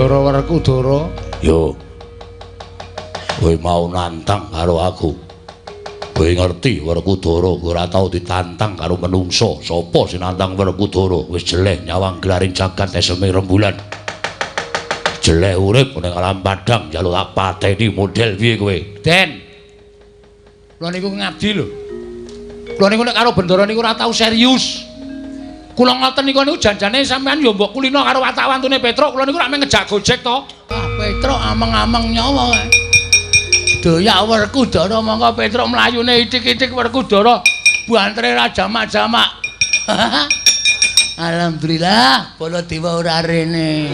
Ndara Werkudara. Yo. Kowe mau nantang karo aku. Kowe ngerti Werkudara ora tau ditantang karo menungso. Sapa sing nantang Werkudara? Wis jelek nyawang gelaring jagat eseme rembulan. Jelek urip ning alam padang njaluk tak pateni model piye kowe? Den. Kula niku ngabdi lho. Kula niku nek karo Bendara niku ora tau serius. Kula ngoten niku janjane sampean yo mbok kulino karo watak-wantune Petruk, kula niku rak ngejak Gojek to. Ah, Petruk ameng-ameng nyawa kae. Doyak Werkudara monggo Petruk mlayune itik-itik Werkudara bantre ra jamak-jamak. Alhamdulillah, Baladewa ora rene.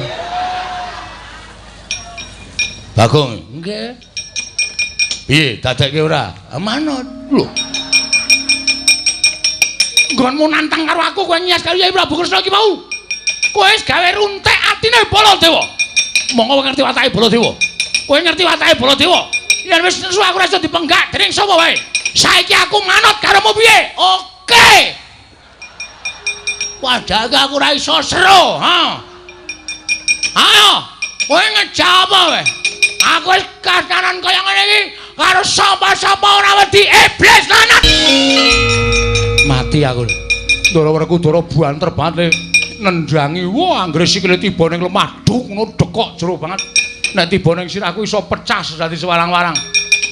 Bagong, Nggih. piye dadekke ora? Manut. Lho. Nggonmu nantang karo aku kowe nyas karo Yai Prabu Kresna iki mau. Kowe wis gawe runtek atine Baladewa. Monggo kowe ngerti watake Baladewa. Kowe ngerti watake Baladewa. Yen wis nesu aku ora iso dipenggak dening sapa wae. Saiki aku manut karomu piye? Oke. Padahal aku ora iso sero, ha. Ayo, kowe ngejawab wae. Aku wis kasanan kaya ngene iki karo sapa-sapa ora wedi iblis lanat. Mati aku. Ndara Werkudara banter banget nendhangi. Wah, anggere sikile tiba ning lemah duk ngono dekok jero banget. Nek tiba ning sirahku iso pecah dadi sewarang-warang.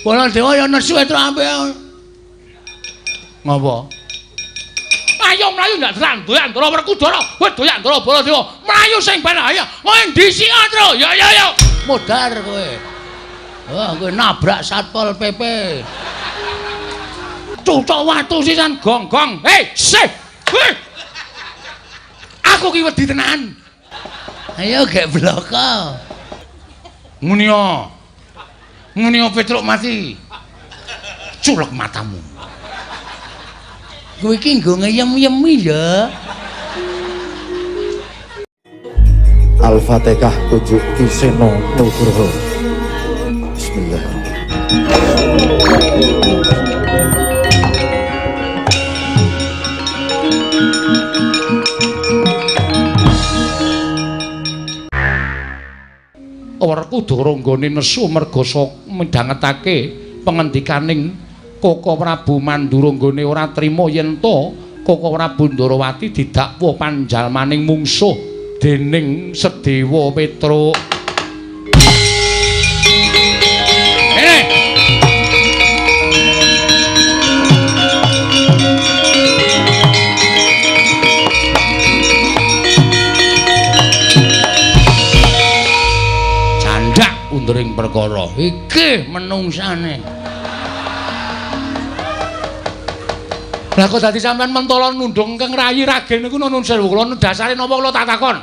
Baladewa ya nesu itu ampe. Ngapa? Ayo mlayu ndak doyan Ndara Werkudara. Wis doyan Ndara Baladewa. Mlayu sing bahaya. Kowe ndisi atro. Ya ya ya. Modar kowe. Wah, kowe nabrak Satpol PP. Cucuk watu sisan gong-gong. Hei, sih. Aku ki wedi tenan. Ayo gek bloko. Munio. Munio Petruk mati. Culek matamu. Kowe iki nggo ngeyem-yemi ya. Al-Fatihah Pujuk Kiseno Nugroho. Bismillahirrahmanirrahim. Werkudara nggone nesu merga midhangetake pengendikaning Koko Prabu Mandura nggone ora trima yen to Koko Prabu Ndarawati didakwa panjalmaning mungsuh dening Sedewa Petruk. Undering perkara iki menungsane. Lah kok dadi sampean mentala nundung Kang Rayi Ragen niku nuwun sewu kula dasare napa kula tak takon.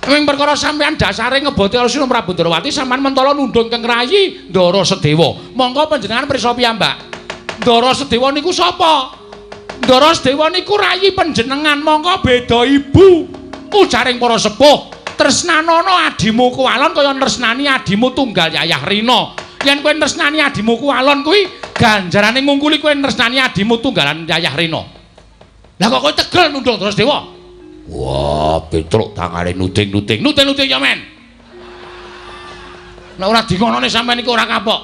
Ing perkara sampean dasare ngeboti Sira Prabu Ndarawati sampean mentala nundung Kang Rayi Ndara Sedewa. Monggo panjenengan prisa piyambak. Ndara Sedewa niku sapa? Ndara Sedewa niku rayi panjenengan monggo beda ibu. Ujaring para sepuh. Tresnanono adimu Kualon kaya tresnani adimu tunggal Yayah Rina. Yen kowe tresnani adimu Kualon kuwi ganjarane ngungkuli kowe tresnani adimu tunggalan Yayah Rina. Lah kok kowe tegel nundung terus Dewa? Wah, Petruk tangane nuting-nuting. Nuting-nuting ya men. Nek ora dingonone sampean iku ora kapok.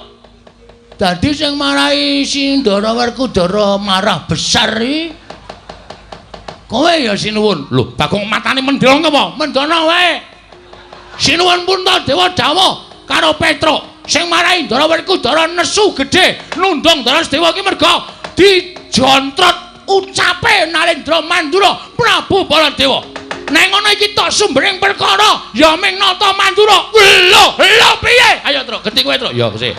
Dadi sing marahi Ndara Werkudara marah besar iki kowe ya sinuwun. Lho, Bagong matane mendhong apa? Mendono wae. Sinuwun pun ta Dewa dawuh karo Petruk sing marahi Ndara Werkudara nesu gedhe nundung Ndara Sedewa ki merga dijontrot ucape Narendra Mandura Prabu Baladewa. Nek ngono iki tok sumbering perkara ya ming nata Mandura. Lho piye? Ayo Truk, genti kowe Truk. Ya Gusti.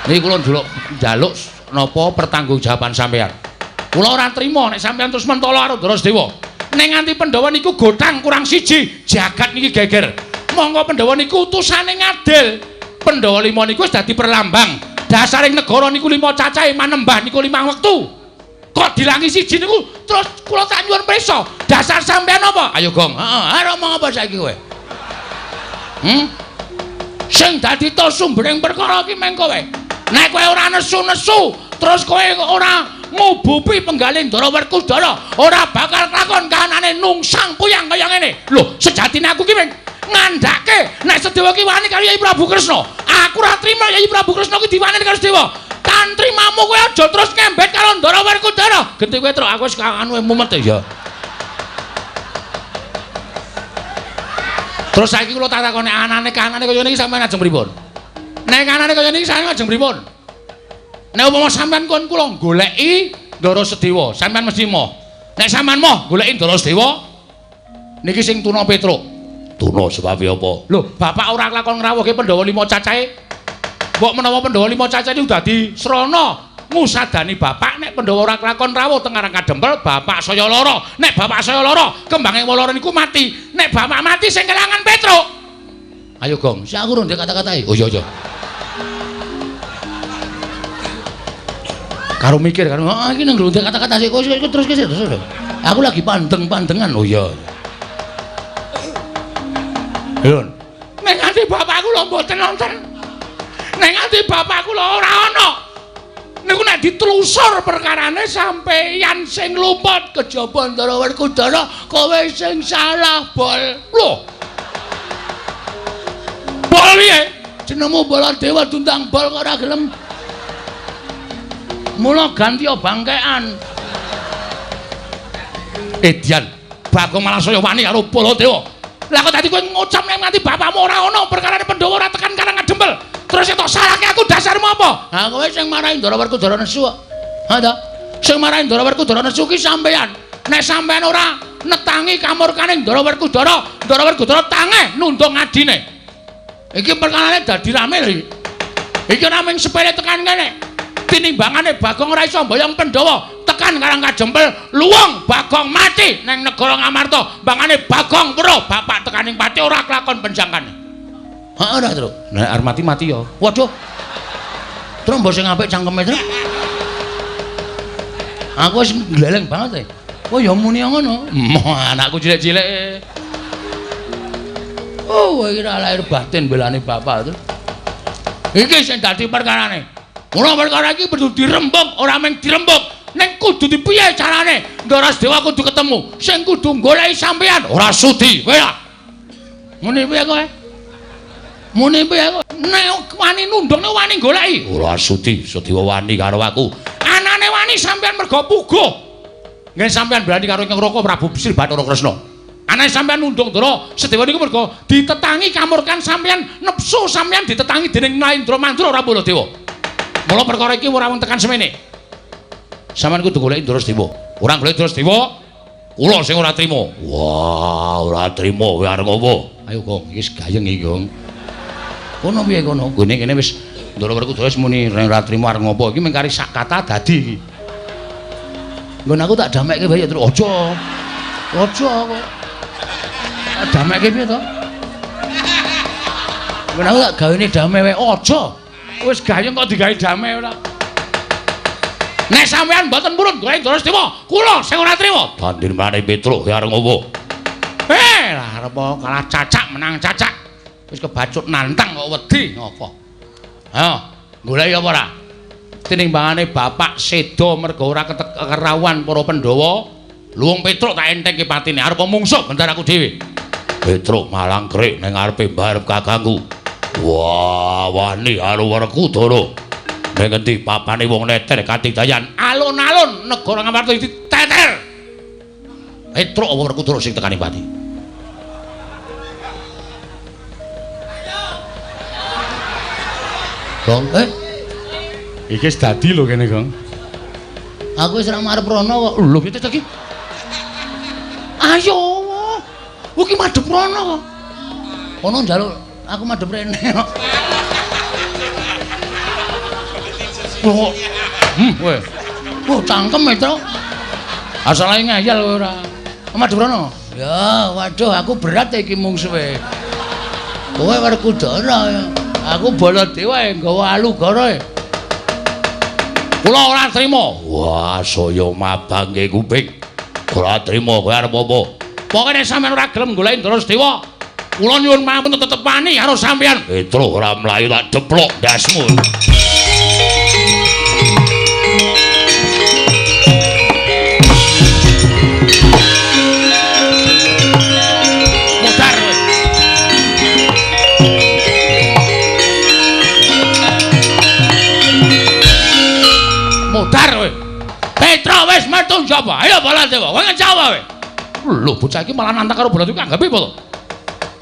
Niki kula njaluk napa pertanggungjawaban sampeyan. Kula ora trima nek sampeyan terus mentala karo Ndara Sedewa. Nek nganti Pandhawa niku godhang kurang siji, jagat niki geger. Monggo Pandhawa niku utusane ngadil. Pandhawa 5 niku wis dadi perlambang. Dasaring negara niku 5 cacahe, manembah niku 5 wektu. Kok dilangi siji niku terus kula tak nyuwun prisa. Dasar sampeyan apa? Ayo Gong. Heeh, arep ngomong apa saiki kowe? Sing dadi to sumbering perkara iki meng kowe. Nek kowe ora nesu-nesu, terus kowe ora ngubupi penggalih Ndara Werkudara, ora bakal lakon kahanane nungsang puyang kaya ngene. Lho, sejatine aku ki ngandhake nek Sedewa ki wani karo Yai Prabu Kresna. Aku ora trima Yai Prabu Kresna ki diwani karo Sedewa. Tantrimamu kowe aja terus ngembet karo Ndara Werkudara. Genti kowe truk aku wis anu mumet ya. Terus saiki kula tak takoni anane kanane kaya niki sampeyan ajeng pripun? Nek kanane kaya niki sampeyan ajeng pripun? Nek umpama sampeyan kon kula goleki Ndara Sedewa, sampeyan mesti moh. Nek sampeyan moh goleki Ndara Sedewa niki sing tuna Petruk. Tuna sebab apa? Lho, bapak ora kelakon ngrawuhke Pandhawa 5 cacahe. Mbok menawa Pandhawa 5 cacahe iki dadi srana ngusadani bapak nek Pandhawa ora kelakon rawuh teng Karang Kadempel, bapak saya lara. Nek bapak saya lara, kembange Walara niku mati. Nek bapak mati sing kelangan Petruk. Ayo, Gong, si aku ndek kata-katae. Oh iya. Karo mikir karo iki nang ndek kata-kata sik terus. Aku lagi pandeng-pandengan. Oh iya. Lho. Nek ati bapakku lho mboten nonton. Nek ati bapakku lho ora ana. Niku nek ditelusur perkarane sampeyan sing luput kejaba Ndara Werkudara, kowe sing salah, Bol. Lho. Bol piye? Jenengmu Baladewa Dundang Bol kok ora gelem. Mula ganti bangkean. Dian, Bagong malah saya wani karo Baladewa. Lah kok dadi kowe ngucap nek nganti bapakmu ora ana perkarane Pandhawa ora tekan Karang Kadempel. Terus entuk salahke aku dasarmu apa? Ha kowe sing marahi Ndara Werkudara nesu kok. Ha ta? Sing marahi Ndara Werkudara nesu ki sampeyan. Nek sampeyan ora netangi kamurkane Ndara Werkudara tange nundung adine. Iki perkarane dadi rame lho. Iki ora mung sepele tekan kene. Tinimbangane Bagong ora iso mboyong Pandhawa tekan Karang Kadempel, luwung Bagong mati nang negara Ngamarta. Bangane Bagong weruh bapak tekaning pati ora kelakon penjangkane. Heeh ora, Tru. Nek arep mati ya. Waduh. Tru mbok sing apik cangkeme, Tru. Aku wis gleleng banget e. Oh ya muni ngono. Anakku cilik-cilik. Oh, iki ora lahir batin belane bapak, Tru. Iki sing dadi perkarane. Mula perkara iki kudu dirembug, ora mung dirembug. Ning kudu dipiye carane? Ndara Sedewa kudu ketemu. Sing kudu goleki sampeyan, ora sudi. Kowe ya. Muni piye kowe? Muni piye kowe? Nek wani nundung nek wani goleki, Ora sudi, Sedewa wani karo aku. anane wani sampeyan mergo puguh. Nggih sampeyan berani karo Nyang Raka Prabu Sri Bathara Kresna. Anane sampeyan nundung Ndara Sedewa niku mergo ditetangi kamurkan sampeyan, nepsu sampeyan ditetangi dening Naindra Mandra ora Baladewa. Mula perkara iki ora mung tekan semene. Sampeyan kudu goleki Ndara Sedewa. Ora goleki Ndara Sedewa, kula sing ora trima. Wah, ora trima kowe arep ngopo? Ayo, Gong, iki gayeng iki, Gong. Kono piye kono? Gone kene wis Ndara Werkudara wis muni ora trima arep ngopo. Iki mung kari sak kata dadi iki. Nggon aku tak damekke bae ya, Tru. Aja. Aja kok. Tak damekke piye to? Nggon aku tak gawene damai wae. Aja. Wis gayeng kok digawe damai ora. Nek sampean mboten purun golek Ndara Sedewa, kula sing ora trima. Bandir marane Petruk ya arep ngopo? Lah arep kalah cacak menang cacak. Wis kebacut nantang kok wedi ngapa. Ayo, goleki apa ora? Tinimbangane bapak seda mergo ora kerawuhan para Pandhawa, luwung Petruk tak entengke patine arep mungsuh bendaraku dhewe. Petruk malang krik ning ngarepe mbarep kakangku. Wah, wani karo Werkudara. Nek ngendi papane wong neter Katidayan, alun-alun negara Ngamarta diteter. Petruk apa Werkudara sing tekaning pati? Gong, iki wis dadi lho kene, Gong. Aku wis ora marep rono kok. Lho, piye iki? Ayo. Iki madhep rono kok. Ono njaluk aku madhep rene kok. Oh. Weh. Oh, cangkem itu. Asale ngayal kowe ora. Madhep rono. Ya, waduh aku berat iki mungsuhe. Kowe Werkudara ya. Aku Baladewa nggawa alugara. Kula ora trima. Wah, saya mabangke kuping. Ora trima kowe arep apa? Pokoke nek sampean ora gelem goleki Ndara Sedewa, kula nyuwun mawon tetep wani karo sampean. Petruk ora mlayu tak deplok ndasmu. Modar kowe. metu njaba. Ayo Baladewa, kowe ngejawab wae. Lho bocah iki malah nantang karo Baladewa anggape apa to?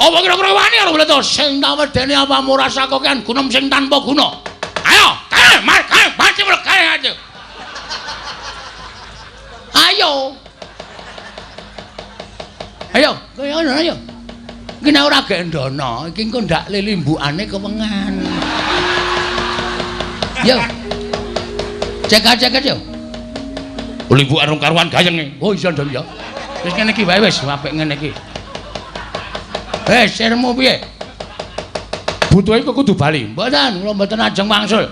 Apa kira-kira wani karo Baladewa sing tak wedeni apa ora sakokean gunem sing tanpa guna. Ayo, kae mati kae aja. Ayo. Ayo, kaya ngono ayo. Iki nek ora gendono, iki engko ndak lilimbukane kewengan. Yo. Cek yo. Limbukan rong karuan gayeng. Oh iya ndang ya. Wis ngene iki wae wis apik ngene iki. Sirmu piye? Butuhe kok kudu bali. Mboten, kula mboten ajeng wangsul.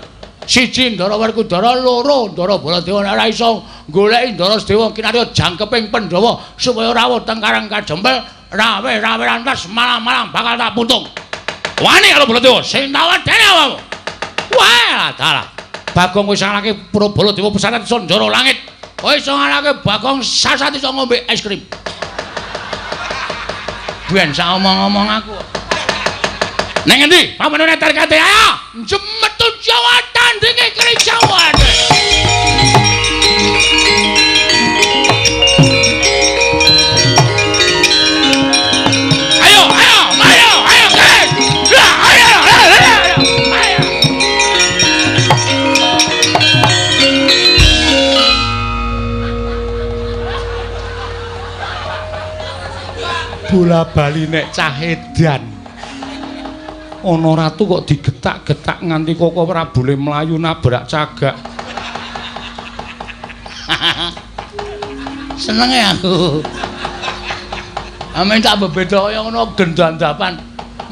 Siji Ndara Werkudara, loro Ndara Baladewa nek ora iso goleki Ndara Sedewa kinarya jangkeping Pandhawa supaya rawuh teng Karang Kajempel, rawe rantas malang-malang bakal tak puntung. Wani karo Baladewa sing tak wedeni apa? Wah, dalah. Bagong wis ngalake Pra Baladewa pesantren Sondara Langit. Kowe iso ngalake Bagong sasat iso ngombe es krim. Ben sak omong-omong aku. Neng endi? Pamanane tarkate ayo. Jemetu Jawa tandinge kerjauan. Ayo guys. Ayo. Bola bali nek cah edan. Ana ratu kok digetak-getak nganti Koko Prabule mlayu nabrak cagak. Senenge aku. Amen tak bebeda kaya ngono gendandapan.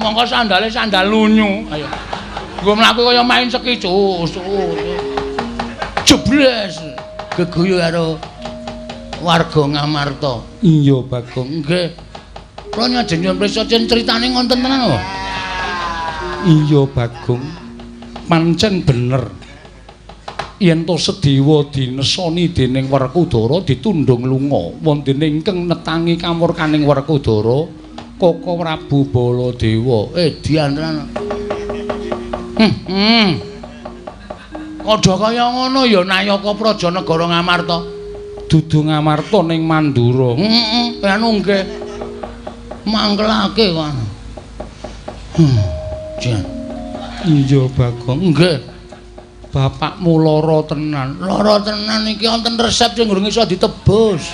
Mongko sandale sandal lunyu. Ayo. Nggo mlaku kaya main sekicus. Jebles. Geguyu karo warga Ngamarta. Iya, Bagong. Nggih. Kula nyajeng nyuwun prisa critane ngonten tenan kok. Iya Bagong, pancen bener. Yen to Sedewa dinesoni dening Werkudara ditundhung lunga wondene ingkang netangi kamurkaning Werkudara Koko Prabu Baladewa. Diantenan. Aja kaya ngono ya Nayaka Praja Negara Ngamarta. Dudu Ngamarta ning Mandura. Anu nggih. Mangkelake kok. Jan. Iya Bagong. Nggih. Bapakmu lara tenan. Lara tenan iki wonten resep sing durung iso ditebus.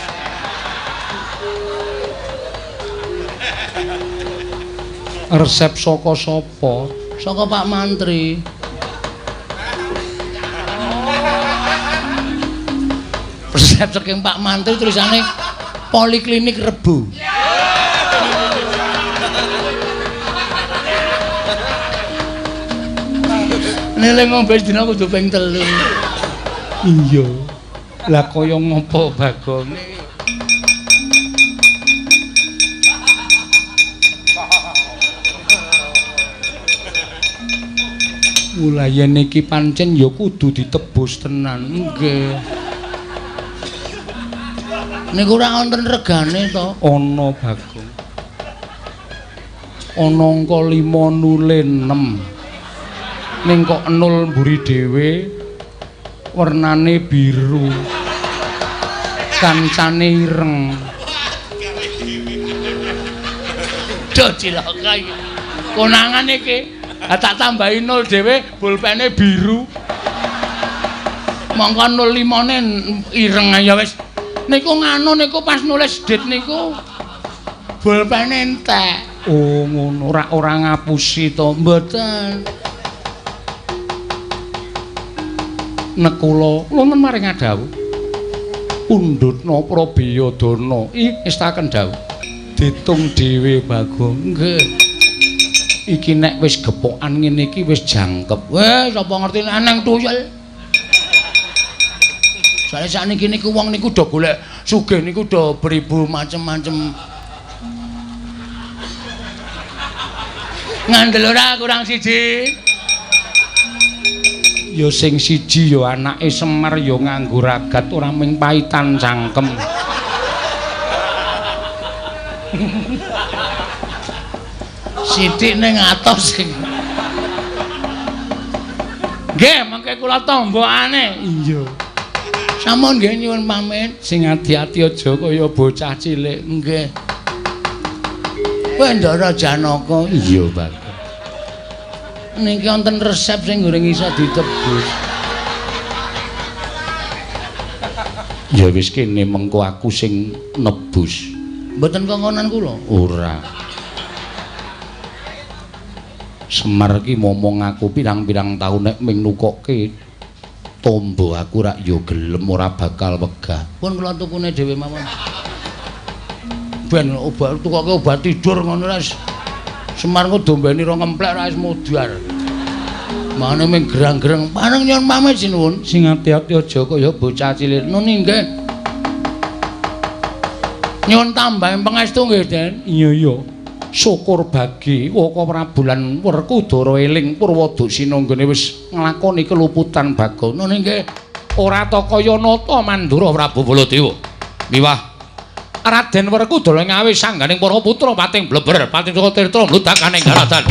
Resep saka sapa? Saka Pak Mantri. Resep saking Pak Mantri tulisane Poliklinik Rebo. Nele ngombe dina kudu ping 3. Iya. Lah kaya ngopo Bagong? Mulayen iki pancen ya kudu ditebus tenan. Nggih. Niku ora wonten regane to? Ana Bagong. Ana angka 5 nule 6. Ning kok nul mburi dhewe wernane biru kancane ireng do cilaka iki konangan iki tak tambahi nul dhewe pulpene biru mongko 05-ne ireng ya wis niku nganu niku pas nulis dit niku pulpene entek. Oh ngono ora ngapusi to mboten. Nekula wonten maring dawuh pundhutna Prabiyadana istaken dawuh ditung dhewe Bagong. Nggih iki nek wis gepokan ngene iki wis jangkep sapa ngerti nang tuyul soalé sakniki niku wong niku do golek sugih niku do beribu macem-macem ngandel ora kurang siji. Ya sing siji ya anake Semar ya nganggo ragat ora ming paitan cangkem. Sithik ning atos sing. Nggih, mengke kula tombokane. Iya. Sampun nggih nyuwun pamit. Sing ati-ati aja kaya bocah cilik. Nggih. Ndara Janaka. Iya, Bagong. Niki wonten resep sing goreng iso ditebus. Ya wis kene mengko aku sing nebus. Mboten kongkonan kula. Ora. Semar ki momong aku pirang-pirang taun nek ming nukokke tombo aku rak ya gelem ora bakal wegah. Pun kula tukune dhewe mawon. Ben obat tukoke obat tidur ngono wis. Semar ku dombeni ro ngemplek ra wis mudhar. Mane ming gerang-gerang pareng nyuwun pamit sinuwun. Sing ati-ati aja kaya bocah cilik. Nuni nggih. Nyuwun tambahi pangestu nggih, Den. Iya. Syukur bagi Waka Prabu lan Werkudara eling Purwadasina nggone wis nglakoni keluputan Bagong. Nuni nggih. Ora ta kaya nata Mandura Prabu Baladewa. Miwah Raden Werkudara ngawi sangganing para putra pating bleber pating saka tirta mludakaning galadan.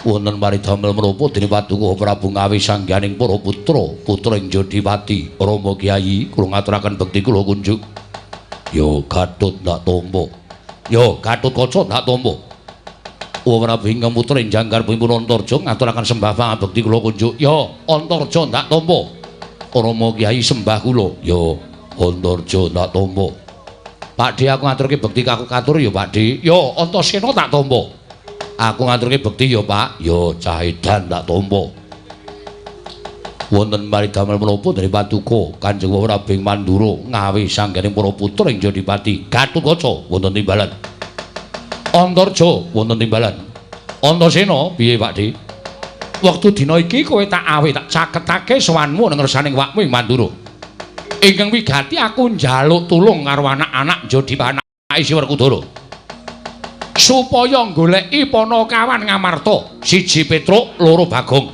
Wonten paridamel menapa dening Paduka Prabu ngawi sangganing para putra ing Jodipati Rama Kyai kula ngaturaken bekti kula kunjuk. Ya Gatut ndak tampa. Ya Gatut Kaca ndak tampa. Prabu ingkang putra ing Jangkar Pun Antarja ngaturaken sembah pangabekti kula kunjuk. Ya Antarja ndak tampa. Rama Kyai sembah kula. Ya Antarja ndak tampa. Pakde aku ngaturke bekti kaku katur ya Pakde. Ya Antasena tak tampa. Aku ngaturke bekti ya Pak, ya Cahedan tak tampa. Wonten paridamel menapa dari Paduka Kanjeng Prabu Mandura ngawi sangganing para putra ing Jodipati Gatut Kaca wonten timbalan. Antarja wonten timbalan. Antasena piye Pakde? Wektu dina iki kowe tak awe tak caketake sowanmu ning ngarsaning wakmu ing Mandura. Ingkang wigati aku njaluk tulung karo anak-anak Jodipati isi Werkudara. Supaya goleki Panakawan Ngamarta siji Petruk loro Bagong.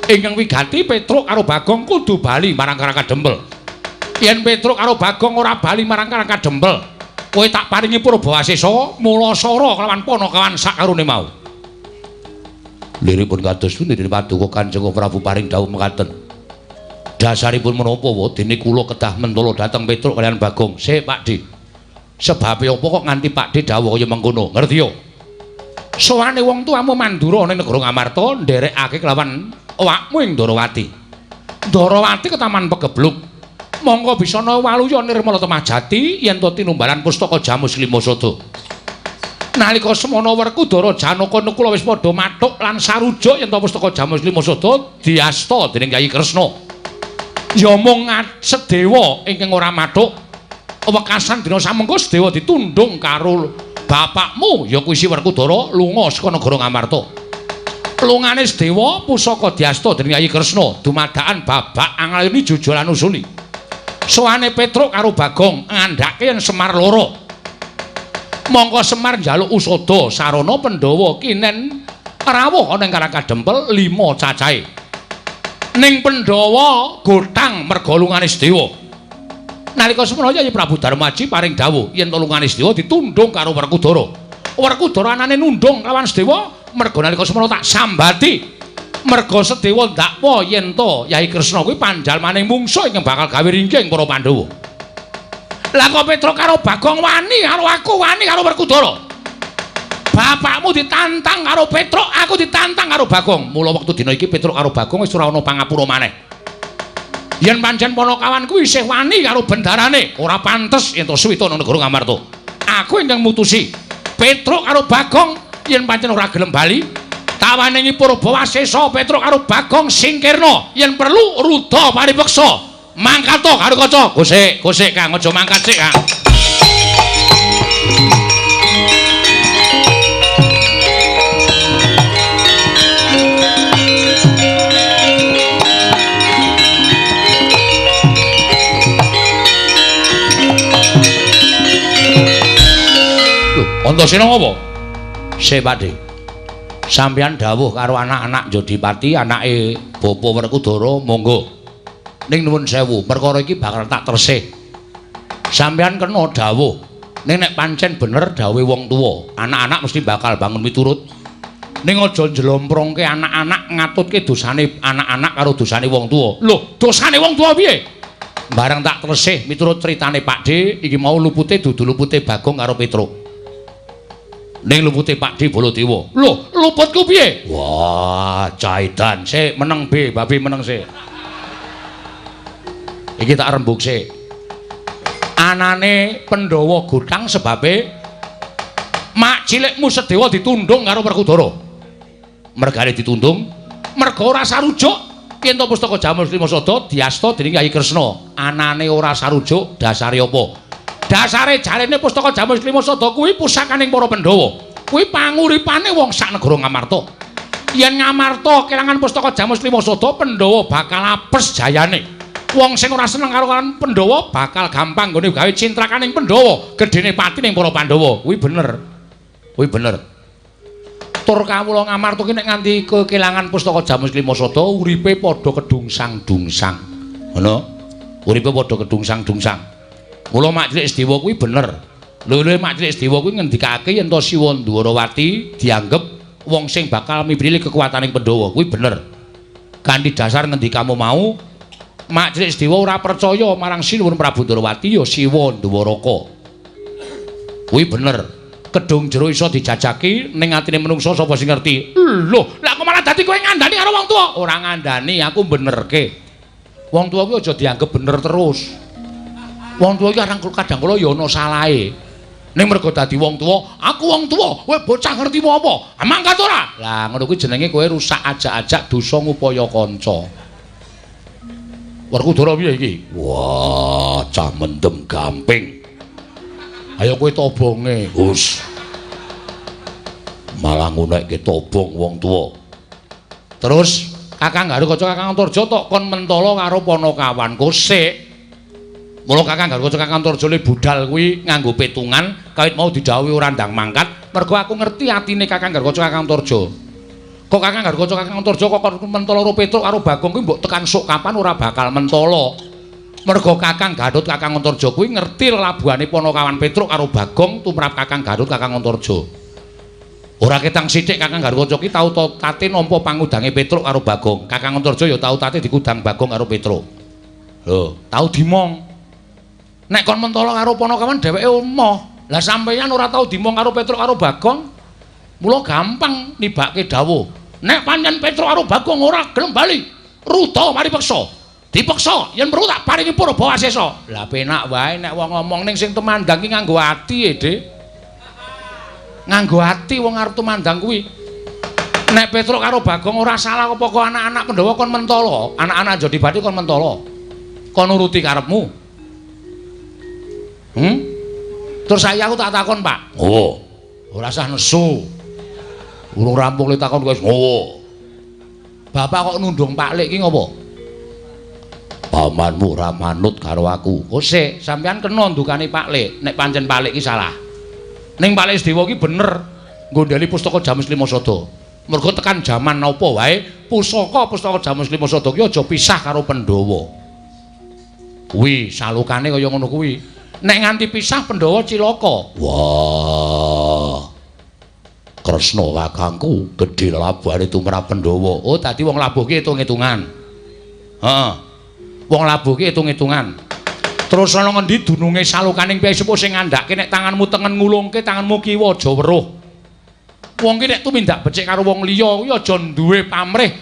Ingkang wigati Petruk karo Bagong kudu bali marang Karangka Dempel. Yen Petruk karo Bagong ora bali marang Karangka Dempel, kowe tak paringi Purbawasesa Mulasara kelawan Panakawan sakarone mau. Liripun kados pundi dening Paduka Kanjeng Prabu paring dawuh mekaten. Dasaripun menapa wae dene kula kedah mentala dhateng Petruk kaliyan Bagong. Sik Pakde. Sebab apa kok nganti Pakde dawuh kaya mengkono? Ngerti yo? Sowane wong tuamu Mandura ning negara Ngamarta nderekake kelawan awakmu ing Ndarawati. Ndarawati ketaman pegebluk. Monggo bisa ana waluya nirmala temajati yen to tinumbalan pustaka Jamus Limasada. Nalika semana Werkudara Janaka Nekula wis padha mathuk lan sarujuk yen to pustaka Jamus Limasada diasta dening Kyai Kresna. Ya mung Sedewa ingkang ora mathuk. Wekasan dina samengko Sedewa ditundung karo bapakmu ya kuwi Werkudara lunga saka negara Ngamarta. Lungane Sedewa pusaka diasta dening Kyai Kresna dumadakan babak anglayani jujulan usuli. Sowane Petruk karo Bagong ngandhake yen Semar loro. Monggo Semar njaluk usada sarana Pandhawa kinen rawuh ana ing Karangka Dempel 5 cacahe. Ning Pandhawa gotang merga lungane Sedewa. Nalika semana Yayi Prabu Darmaji paring dawuh yen tulungane Sedewa ditundhung karo Werkudara. Werkudara anane nundhung lawan Sedewa merga nalika semana tak sambati. Merga Sedewa ndakwa yen to Yayi Kresna kuwi panjalmaning mungsuh ingkang bakal gawe ringking para Pandhawa. Lah kok Petruk karo Bagong wani karo aku wani karo Werkudara. Bapakmu ditantang karo Petruk, aku ditantang karo Bagong. Mula wektu dina iki Petruk karo Bagong wis ora ana pangapura maneh. Yen pancen Panakawan kuwi isih wani karo bendarane, ora pantes yen to suwita nang negara Ngamarta. Aku ingkang mutusi Petruk karo Bagong yen pancen ora gelem bali, tawaningi Purbawasesa Petruk karo Bagong singkirna, yen perlu rudha paripeksa. Mangkat to karo kaca. Gosik Kang, aja mangkat sik Kang. Antasena ngopo? Sik Pakde. Sampeyan dawuh karo anak-anak Jodipati, anake Bapa Werkudara, monggo. Ning nuwun sewu, perkara iki bakal tak tresih. Sampeyan kena dawuh. Ning nek pancen bener dawuhe wong tuwa, anak-anak mesti bakal bangun miturut. Ning aja njlomprongke anak-anak ngatutke dosane anak-anak karo dosane wong tuwa. Lho, dosane wong tuwa piye? Bareng tak tresih miturut critane Pakde, iki mau lupute dudu lupute Bagong karo Petruk. Ning lupute Pakde Baladewa. Lho, luputku piye? Wah, caidan. Sik meneng B, babi meneng sik. Iki tak rembug sik. Anane Pandhawa gutang sebabe mak cilikmu Sedewa ditundhung karo Werkudara. Mergane ditundhung, merga ora sarujuk yen to pustaka Jamus Limasada diasta dening Yayi Kresna. Anane ora sarujuk, dasare apa? Dasare jarene pustaka Jamus Limasada kuwi pusakaning para Pandhawa. Kuwi panguripane wong sak negara Ngamarta. Yen Ngamarta kelangan pustaka Jamus Limasada, Pandhawa bakal apes jayane. Wong sing ora seneng karo Pandhawa bakal gampang nggone gawe cintrakaning Pandhawa, gedene pati ning para Pandhawa. Kuwi bener. Kuwi bener. Tur kawula Ngamarta ki nek nganti kelangan pustaka Jamus Limasada, uripe padha kedungsang-dungsang. Ngono. Uripe padha kedungsang-dungsang. Mula Mak Cilik Sedewa kuwi bener. Lho Mak Cilik Sedewa kuwi ngendikake yen to Siwa Ndwarawati dianggep wong sing bakal mibrili kekuwataning Pandhawa. Kuwi bener. Kanthi dasar ngendikamu mau, Mak Cilik Sedewa ora percaya marang Sinuwun Prabu Ndwarawati ya Siwa Ndwaraka. Kuwi bener. Kedung jero iso dijajaki ning atine menungsa sapa sing ngerti. Lho, lah kok malah dadi kowe ngandani karo wong tuwa? Ora ngandani, aku benerke. Wong tuwa kuwi aja dianggep bener terus. Wong tuwa iki kadang kala ya ana salahe. Ning mergo dadi wong tuwa, aku wong tuwa, kowe bocah ngerti apa? Mangkat ora? Lah ngono kuwi jenenge kowe rusak ajak-ajak dosa ngupaya kanca. Werkudara piye iki? Wah, cah mendem gamping. Ayo kowe tobonge, Gus. Malah ngunekke tobong wong tuwa. Terus Kakang Garukaca Kakang Antarja tok kon mentala karo Panakawan. Kosik. Mula Kakang Garukaca Kakang Antarja le budal kuwi nganggo petungan, kawit mau didhawuhi ora ndang mangkat, mergo aku ngerti atine Kakang Garukaca Kakang Antarja. Kok Kakang Garukaca Kakang Antarja kok mentala karo Petruk karo Bagong kuwi mbok tekan sok kapan ora bakal mentala. Merga Kakang Gatot Kakang Antarja kuwi ngerti labuhane Panakawan Petruk karo Bagong tumrap Kakang Gatot Kakang Antarja. Ora ketang sithik Kakang Garukaca ki tau tate nampa pangudange Petruk karo Bagong. Kakang Antarja ya tau tate dikudang Bagong karo Petruk. Lho, tau dimong. Nek kon mentala karo Panakawan dheweke emoh. Lah sampeyan ora tau dimong karo Petruk karo Bagong. Mula gampang nibake dawuh. Nek pancen Petruk karo Bagong ora gelem bali, rudha maripeksa. Dipeksa yen perlu tak paringi Purbawasesa. Lah penak wae nek wong ngomong ning sing temandang ki nganggo ati, Dik. Nganggo ati wong arep temandang kuwi. Nek Petruk karo Bagong ora salah apa kok anak-anak Pandhawa kon mentala, anak-anak Jodipati kon mentala. Kon nuruti karepmu. Terus saya aku tak takon, Pak. Oh. Ora usah nesu. Urung rampung le takon wis. Oh. Bapak kok nundung Pak Lik ki ngopo? Pamanmu ora manut karo aku. Oh sik, sampeyan kena ndukani Pak Lik, nek pancen Pak Lik ki salah. Ning Pak Lik Sedewa ki bener nggondheli pustaka Jamus Limasada. Mergo tekan jaman napa wae, pustaka Jamus Limasada ki aja pisah karo Pandhawa. Kuwi salukane kaya ngono kuwi. Nek nganti pisah Pandhawa cilaka. Wah. Kresna kakangku gedhe labuhane tumrap Pandhawa. Oh, dadi wong labuh ki itung-itungan. Heeh. Wong labuh ki itung-itungan. Terus ana ngendi dununge salukaning piyai sepuh sing ngandhake nek tanganmu tengen ngulungke tanganmu kiwa aja weruh. Wong ki nek tumindak becik karo wong liya kuwi aja duwe pamrih.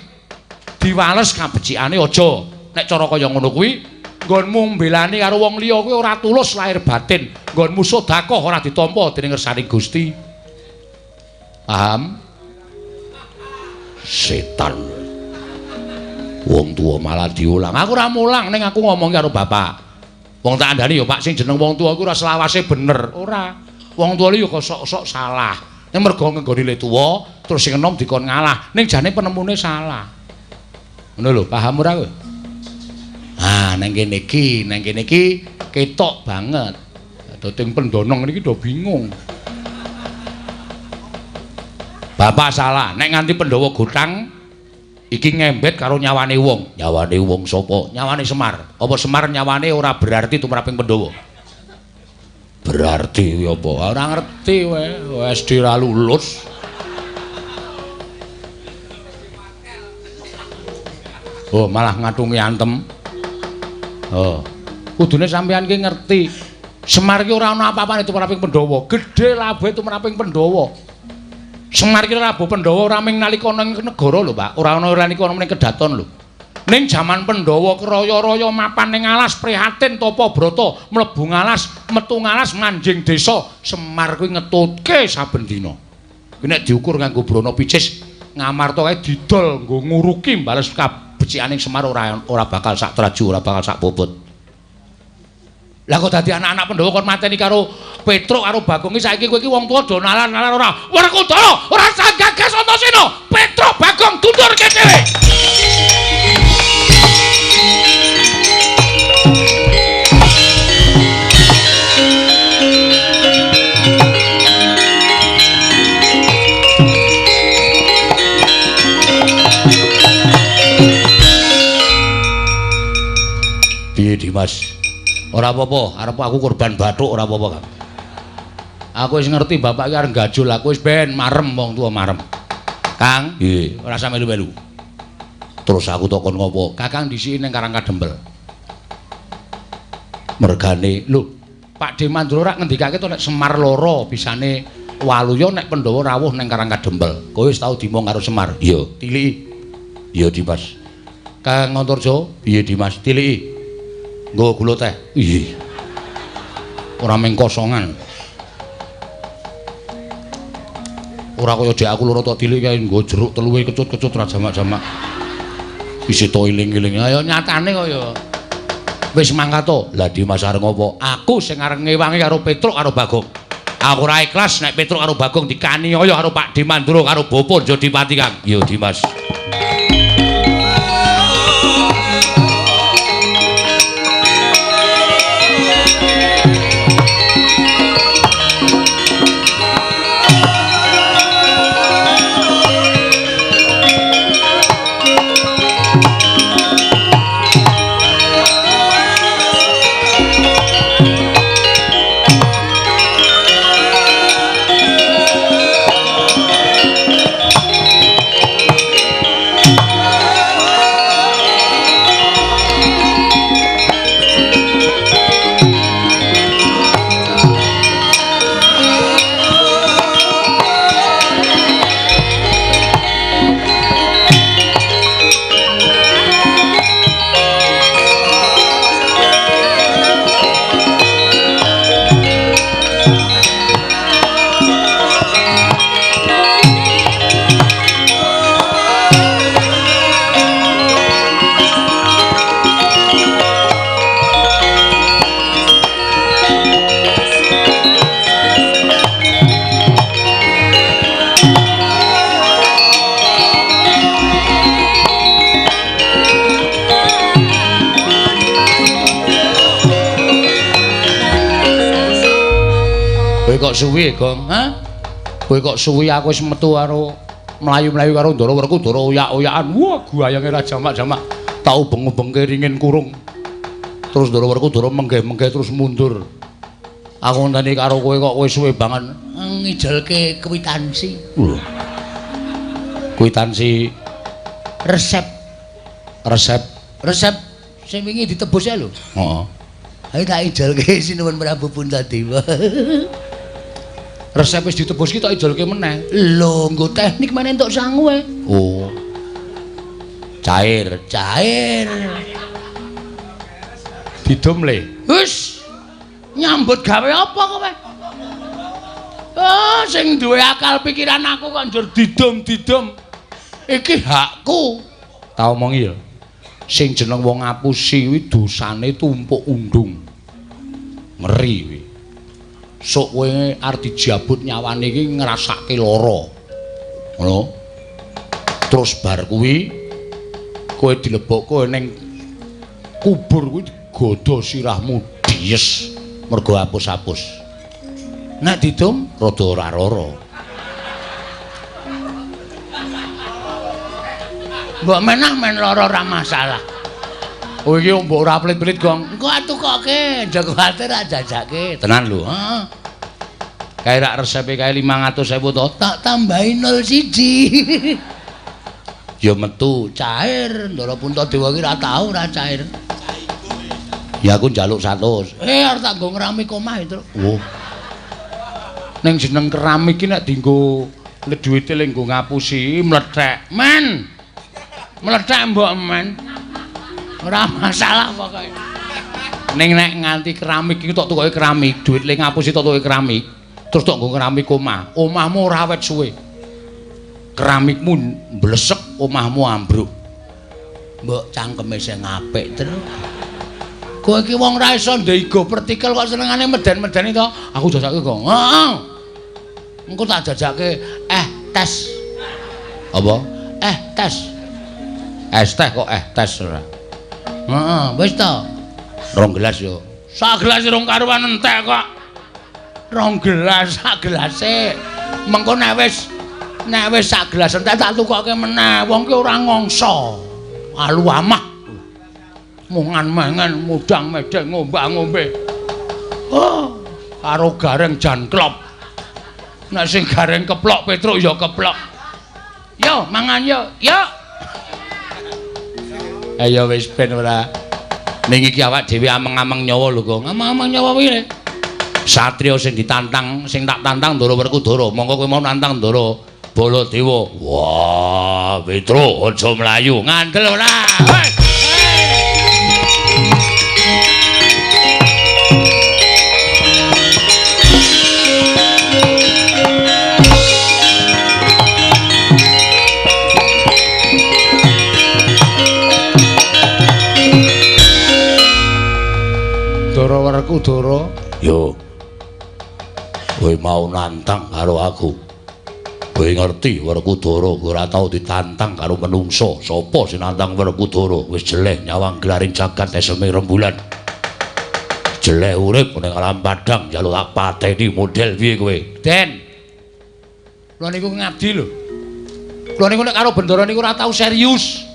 Diwales kabecikane aja. Nek cara kaya ngono kuwi nggonmu mbelani karo wong liya kuwi ora tulus lahir batin. Nggonmu sedekah ora ditampa dening ngersani Gusti. Paham? Setan. Wong tuwa malah diulang. Aku ora mulang ning aku ngomong karo bapak. Wong tak andani ya Pak sing jeneng wong tuwa kuwi ora selawase bener. Ora. Wong tuwa li ya kok sok-sok salah. Ning mergo ngenggoni le tuwa terus sing enom dikon ngalah. Ning jane penemune salah. Ngono lho, paham ora kowe? Ah, nang kene iki ketok banget. Dating pendonong niki do bingung. Bapak salah, nek nganti Pandhawa gotang iki ngembet karo nyawane wong. Nyawane wong sapa? Nyawane Semar. Apa Semar nyawane ora berarti tumraping Pandhawa? Berarti apa? Ora ngerti wae, SD ra lulus. Oh, malah ngatungi antem. Oh, kudune sampeyan ki ngerti. Semar ki ora ana apa-apane tumraping Pandhawa. Gedhe labuhe tumraping Pandhawa. Semar ki Prabu Pandhawa ora ming nalika ning negara lho, Pak. Ora ana nalika ning kedaton lho. Ning jaman Pandhawa keraya-raya mapan ning alas prihatin tapa brata, mlebu ngalas, metu ngalas manjing desa. Semar kuwi ngetutke saben dina. Kuwi nek diukur nganggo brana picis, ngamarta kae didol nggo nguruki bales kabecikaning Semar ora bakal sak traju, ora bakal sak bobot. Lah kok dadi anak-anak Pandhawa kon mateni karo Petruk karo Bagong iki saiki kowe iki wong tuwa do nalar-nalar ora. Werkudara ora sagagas Antasena. Petruk Bagong dundurke dhewe. Piye Dimas? Ora apa-apa, arep aku korban bathuk ora apa-apa, Kang. Aku wis ngerti bapak iki arep gajul, aku wis ben marem wong tuwa marem. Kang, Nggih. ora sampe melu-melu. Terus aku takon ngopo? Kakang disiki ning Karang Kadempel. Mergane Lho, Pak Demandro rak ngendikake to nek Semar lara bisane Waluya nek Pandhawa rawuh ning Karang Kadempel. Kowe wis tau dimong karo Semar? iya, Tiliki. iya Dimas. Kang Antarja, Piye Dimas? tiliki. Nggo gula teh. Iya. Ora ming kosongan. Ora kaya dek aku loro tok tilik kae nggo jeruk teluwe kecut-kecut ra jamak-jamak. Isi to iling-iling. Ayo nyatane kaya wis mangkat to. Lah Dimas arep ngopo? Aku sing arep ngewangi karo Petruk karo Bagong. Aku ora ikhlas nek Petruk karo Bagong dikaniaya karo Pak Demandro karo Bapak Jodipati Kang. Iya Dimas. Kowe kok suwi, Gong? Hah? Kowe kok suwi aku wis metu karo mlayu-mlayu karo Ndara Werkudara oyak-oyakan. Wah, guayange ra jamak-jamak. Tau beng-bengke ringin kurung. Terus Ndara Werkudara menggeh-menggeh terus mundur. Aku ngenteni karo kowe kok kowe suwe banget ngijolke kwitansi. Kwitansi resep sing wingi ditebus ya lho. Heeh. Ayo tak ijolke sinuwun Prabu Puntadewa. Resep wis ditebus ki tak ijolke meneh. Lho, nggo teknik meneh entuk sangu e. Oh. Cair. Didom le. Wis nyambut gawe apa kowe? Oh, sing duwe akal pikiran aku kok njur didom-didom. Iki hakku. Tak omongi ya. Sing jeneng wong ngapusi kuwi dosane tumpuk undung. Ngeri kuwi. Sok kowe arep dijabut nyawane iki ngrasake lara. Ngono. Terus bar kuwi kowe dilebokke ning kubur kuwi digodho sirahmu dies mergo hapus-hapus. Nek didom Rada ora lara. mbok menah men lara ora masalah. Oh iki mbok ora pelit-pelit, Gong. Engko atukoke, jago ate ra jajake. Tenan lho. Heeh. Kae rak resepe kae 500.000 to. Tak tambahi 01. Ya metu. Cair, Ndara Puntadewa ki ra tau ra cair. Ya aku njaluk 100. Arep tak nggo ngeramik omah itu. Oh. Ning jeneng keramik ki nek dienggo duwite le nggo ngapusi mlethek. Men. Mlethek mbok men. Ora masalah pokoke. Ning nek nganti keramik iki tok tukoke keramik, duit le ngapusi tok tukoke keramik. Terus tok nggo keramik omah. Omahmu ora awet suwe. Keramikmu mblesek, omahmu ambruk. Mbok cangkeme sing apik terus. Kowe iki wong ra iso ndego partikel kok senengane meden-medeni to. Aku jajake kok. Heeh. Engko tak jajake tes. Apa? Tes. Es teh kok tes ora. Heeh, wis to. 2 gelas yo. Sak gelas rong karuan entek kok. 2 gelas sak gelase. Mengko nek wis sak gelas entek tak tukoke meneh. Wong ki ora ngongso. Alu amah. Mungan mangan mudang medeng ngombak-ngombe. Oh, karo gareng jan klop. Nek sing gareng keplok Petruk ya keplok. Yo, mangan yo. Yo. Ayo wis ben ora. Ning iki awak dhewe ameng-ameng nyawa lho, Kong. Amang-amang nyawa piye? Satriya sing ditantang, sing tak tantang Ndara Werkudara. Monggo kowe mau nantang Ndara Baladewa. Wah, Petruk aja mlayu. Ngandel ora. Ndara Werkudara. Yo. Kowe mau nantang karo aku. Kowe ngerti Werkudara ora tau ditantang karo menungso. Sapa sing nantang Werkudara? Wis jeleh nyawang gelaring jagat eseme rembulan. Jeleh urip ning alam padang njaluk tak pateni model piye kowe? Den. Kula niku ngabdi lho. Kula niku nek karo Bendara niku ora tau serius.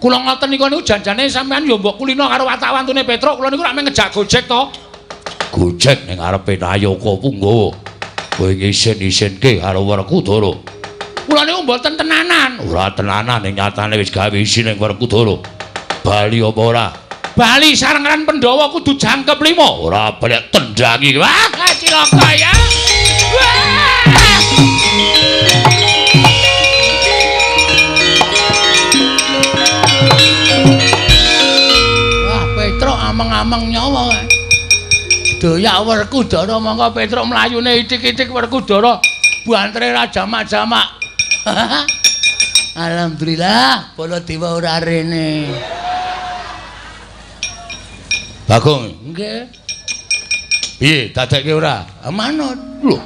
Kula ngoten niku janjane sampean ya mbok kulino karo watak-wantune Petruk. Kula niku rak meng ngejak Gojek to. Gojek ning arepe Nayaka Punggawa. Kowe ngisin-isinke karo Werkudara. Kula niku mboten tenanan. Ora tenanan ning nyatane wis gawe isin ning Werkudara. Bali apa ora? Bali sarengan Pandhawa kudu jangkep 5. Ora balik tendangi. Wah, cilaka ya. Wah! Wah, Petruk ameng-ameng nyawa kae. Doyak Werkudara mongko Petruk mlayune itik-itik Werkudara bantre ra jamak-jamak. Alhamdulillah, Baladewa ora rene. Bagong, Nggih. piye dadekke ora? Manut. Lho,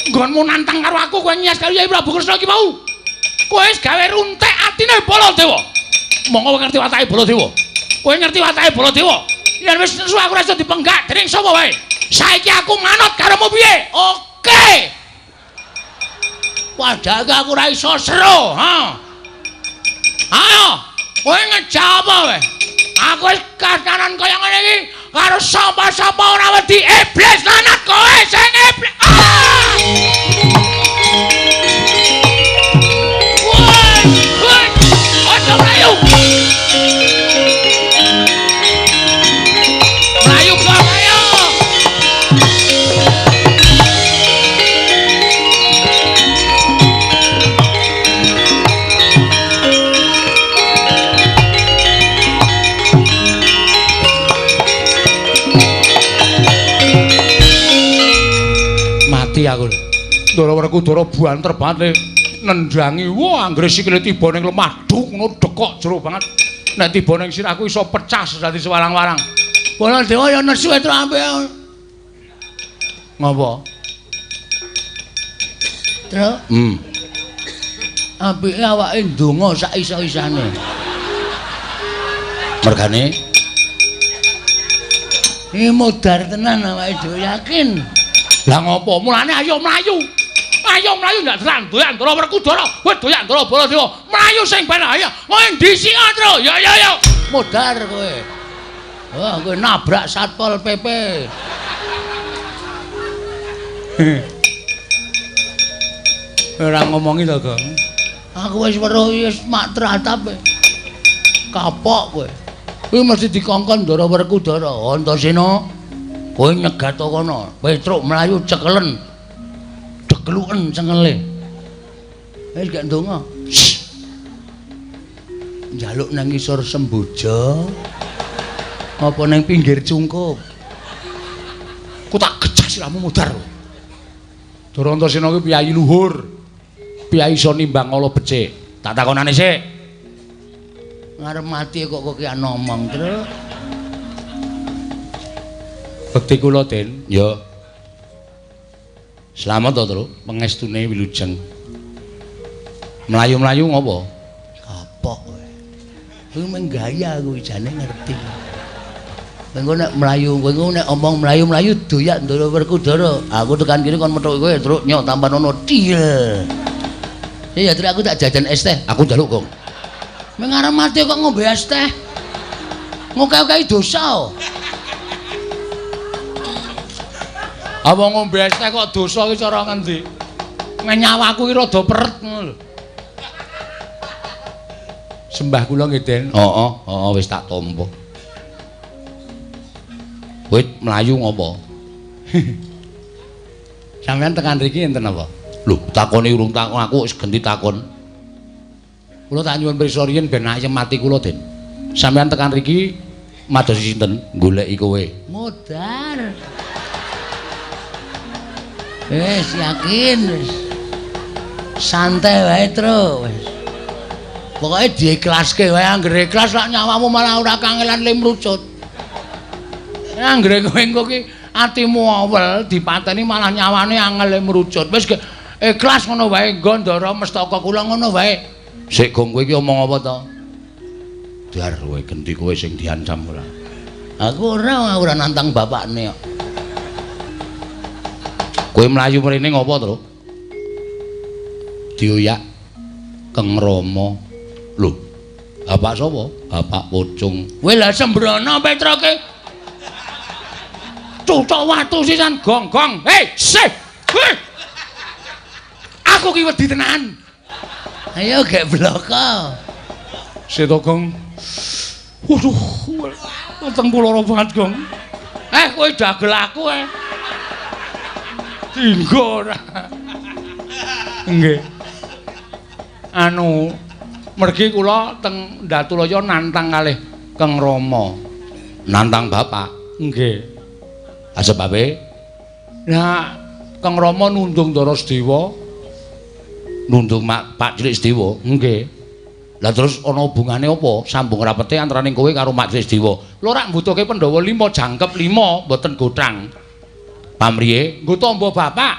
Nggonmu nantang karo aku kowe nyas karo Yai Prabu Kresna iki mau. Kowe wis gawe runtek atine Baladewa. Monggo kowe ngerti watake Baladewa. Kowe ngerti watake Baladewa. Yen wis nesu aku ora iso dipenggak dening sapa wae. Saiki aku manut karomu piye? Oke. Padahal aku ora iso sero, ha. Ayo, kowe ngejawab wae. Aku wis kasanan kaya ngene iki karo sapa-sapa ora wedi iblis lanat kowe sing iblis. Woi, aja mlayu. Mlayu kok ayo. Aku Ndara Werkudara banter banget nendhangi wah anggere sikile tiba ning lemah duk ngono dekok jero banget nek tiba ning sirahku iso pecah dadi sewarang-warang Baladewa ya nesu itu apik ngapa Tru apike awake ndonga sak iso-isane mergane iki modar tenan awake dhewe yakin. Lah ngopo? Mulane ayo mlayu. Ayo mlayu ndak doyan Ndara Werkudara. Kowe doyan Ndara Baladewa. Mlayu sing ben ayo. Kowe ndisi Tru. Ya ya ya. Modar kowe. Wah, kowe nabrak Satpol PP. Ora ngomongi to, Gong. Aku wis weruh wis mak tratap. Kapok kowe. Kuwi mesti dikongkon Ndara Werkudara. Antasena kowe nyegat kono, Petruk mlayu cekelen. Degluken cengele. Wis gak ndonga. Njaluk nang ngisor Semboja. Apa nang pinggir cungkup. Ku tak gejak siramu mudar. Ndara Antasena kuwi piyayi luhur. Piyayi iso nimbang ala becik. Tak takonane sik. Ngarep mati kok ki ngomong, Tru. Bekti kula Den, ya. Slamet to, Tru, pangestune wilujeng. Mlayu-mlayu ngopo? Kapok kowe. Kowe menggaya kuwi jane ngerti. Kowe nek mlayu, kowe nek omong mlayu-mlayu doyak Ndara Werkudara. Aku tekan kene kon metuk kowe, Tru, nyok tampan ono til. Ya, Tru, aku tak jajan es teh. Aku njaluk, Gong. Mengarep mati kok ngombe es teh. Ngoke-oke dosa. Apa ngombe es teh kok dosa iki cara ngendi? Nyawaku iki rada peret ngono lho. Sembah kula nggih, Den. Heeh, wis tak tampa. Kowe mlayu ngopo? Sampeyan tekan mriki enten apa? Lho, takoni urung takon aku wis ganti takon. Kula tak nyuwun pirsa riyin ben ayem mati kula, Den. Sampeyan tekan mriki madosi sinten? Goleki kowe. Modar. Wis yakin wis. Santai wae, Tru, wis. Pokoke diiklaske wae anggere ikhlas lak nyawamu malah ora kangelan limrucut. Anggere kowe engko ki atimu awel dipateni malah nyawane angel limrucut. Wis ikhlas ngono wae, Ndara Mestaka kula ngono wae. Sik Gong kowe iki omong apa to? Dar kowe genti kowe sing diancam ora. Aku ora nantang bapakne kok. Kowe mlayu mrene ngopo, Tru? Dioyak Keng Rama. Lho, bapak sapa? Bapak Pucung. Kowe lha sembrono Petroke. Cucuk watu sisan gong-gong. Hei, sih. Aku ki wedi tenan. Ayo gek bloko. Seto, Gong. Waduh, wetengku lara banget, Gong. Kowe dagel aku Dinggo ora. Nggih. Anu, mergi kula teng Ndatulaya nantang kalih Keng Rama. Nantang bapak? Nggih. Sebabe? Nah, Keng Rama nundung Ndara Sedewa. Nundung Pak Cilik Sedewa? Nggih. Lah terus ana hubungane apa? Sambung rapete antaraning kowe karo Mak Cilik Sedewa. Lho rak mbutuhke Pandhawa 5 jangkep 5 mboten gothang. Pamriye, nggo tamba bapak.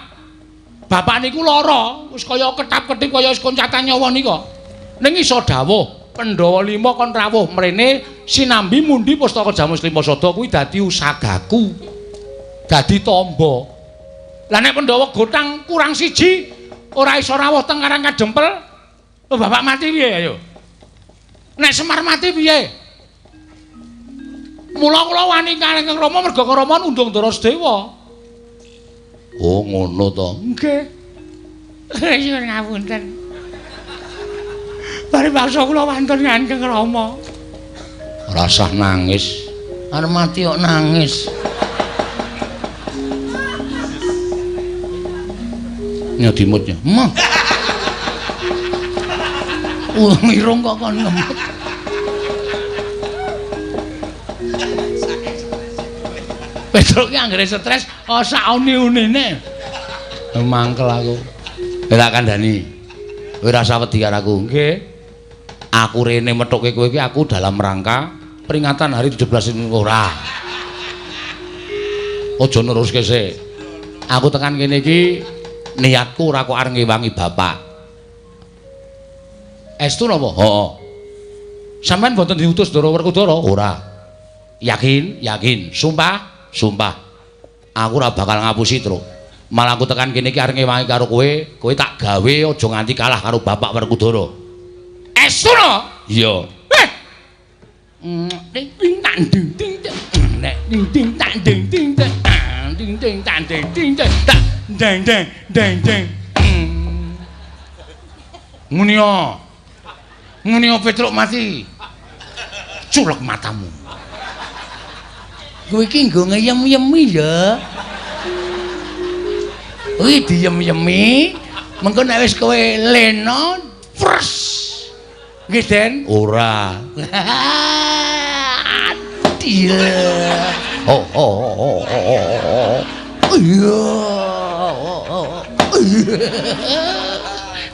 Bapak niku lara, wis kaya ketap-ketip kaya wis koncatan nyawa nika. Ning iso dawuh, Pandhawa 5 kon rawuh mrene sinambi mundi Pustaka Jamus Limasada kuwi dadi usagaku. Dadi tamba. Lah nek Pandhawa gothang kurang siji, ora iso rawuh teng Karang Kadempel. Bapak mati piye ayo? Nek Semar mati piye? Mula kula wani kalih Kang Rama merga Kang Rama nundung Ndara Sedewa. Oh ngono to. Nggih. Nyuwun ngapunten. Bari paksa kula wantun Kang Rama. Rasah nangis. Arep mati kok nangis. Nyadimutnya. Mah. Mirung kok kon ngemut. Petruk ki anggere stres sak uni-unine. Mangkel aku. Tak kandhani. Kowe rasa wedi karo aku. Nggih. Aku rene methuke kowe iki aku dalam rangka peringatan hari 17 ini ora. Aja neruske sik. Aku tekan kene iki niatku ora kok arep ngewangi bapak. Estu napa? Heeh. Sampeyan mboten diutus Ndara Werkudara? Ora. Yakin? Yakin. Sumpah? Sumpah. Aku ora bakal ngapusi, Truk. Malah aku tekan kene iki arep ngewangi karo kowe tak gawe aja nganti kalah karo bapak Werkudara. Estu no? Iya. Ding ding tang ding ding ding ding tang ding ding ding ding tang ding ding ding ding ding ding. Munio Petruk mati. Culek matamu. Kowe iki nggo ngeyem-yemi ya. Kuwi diyem-yemi, mengko nek wis kowe lena, pres. Nggih, Den? Ora. Adil. Iya.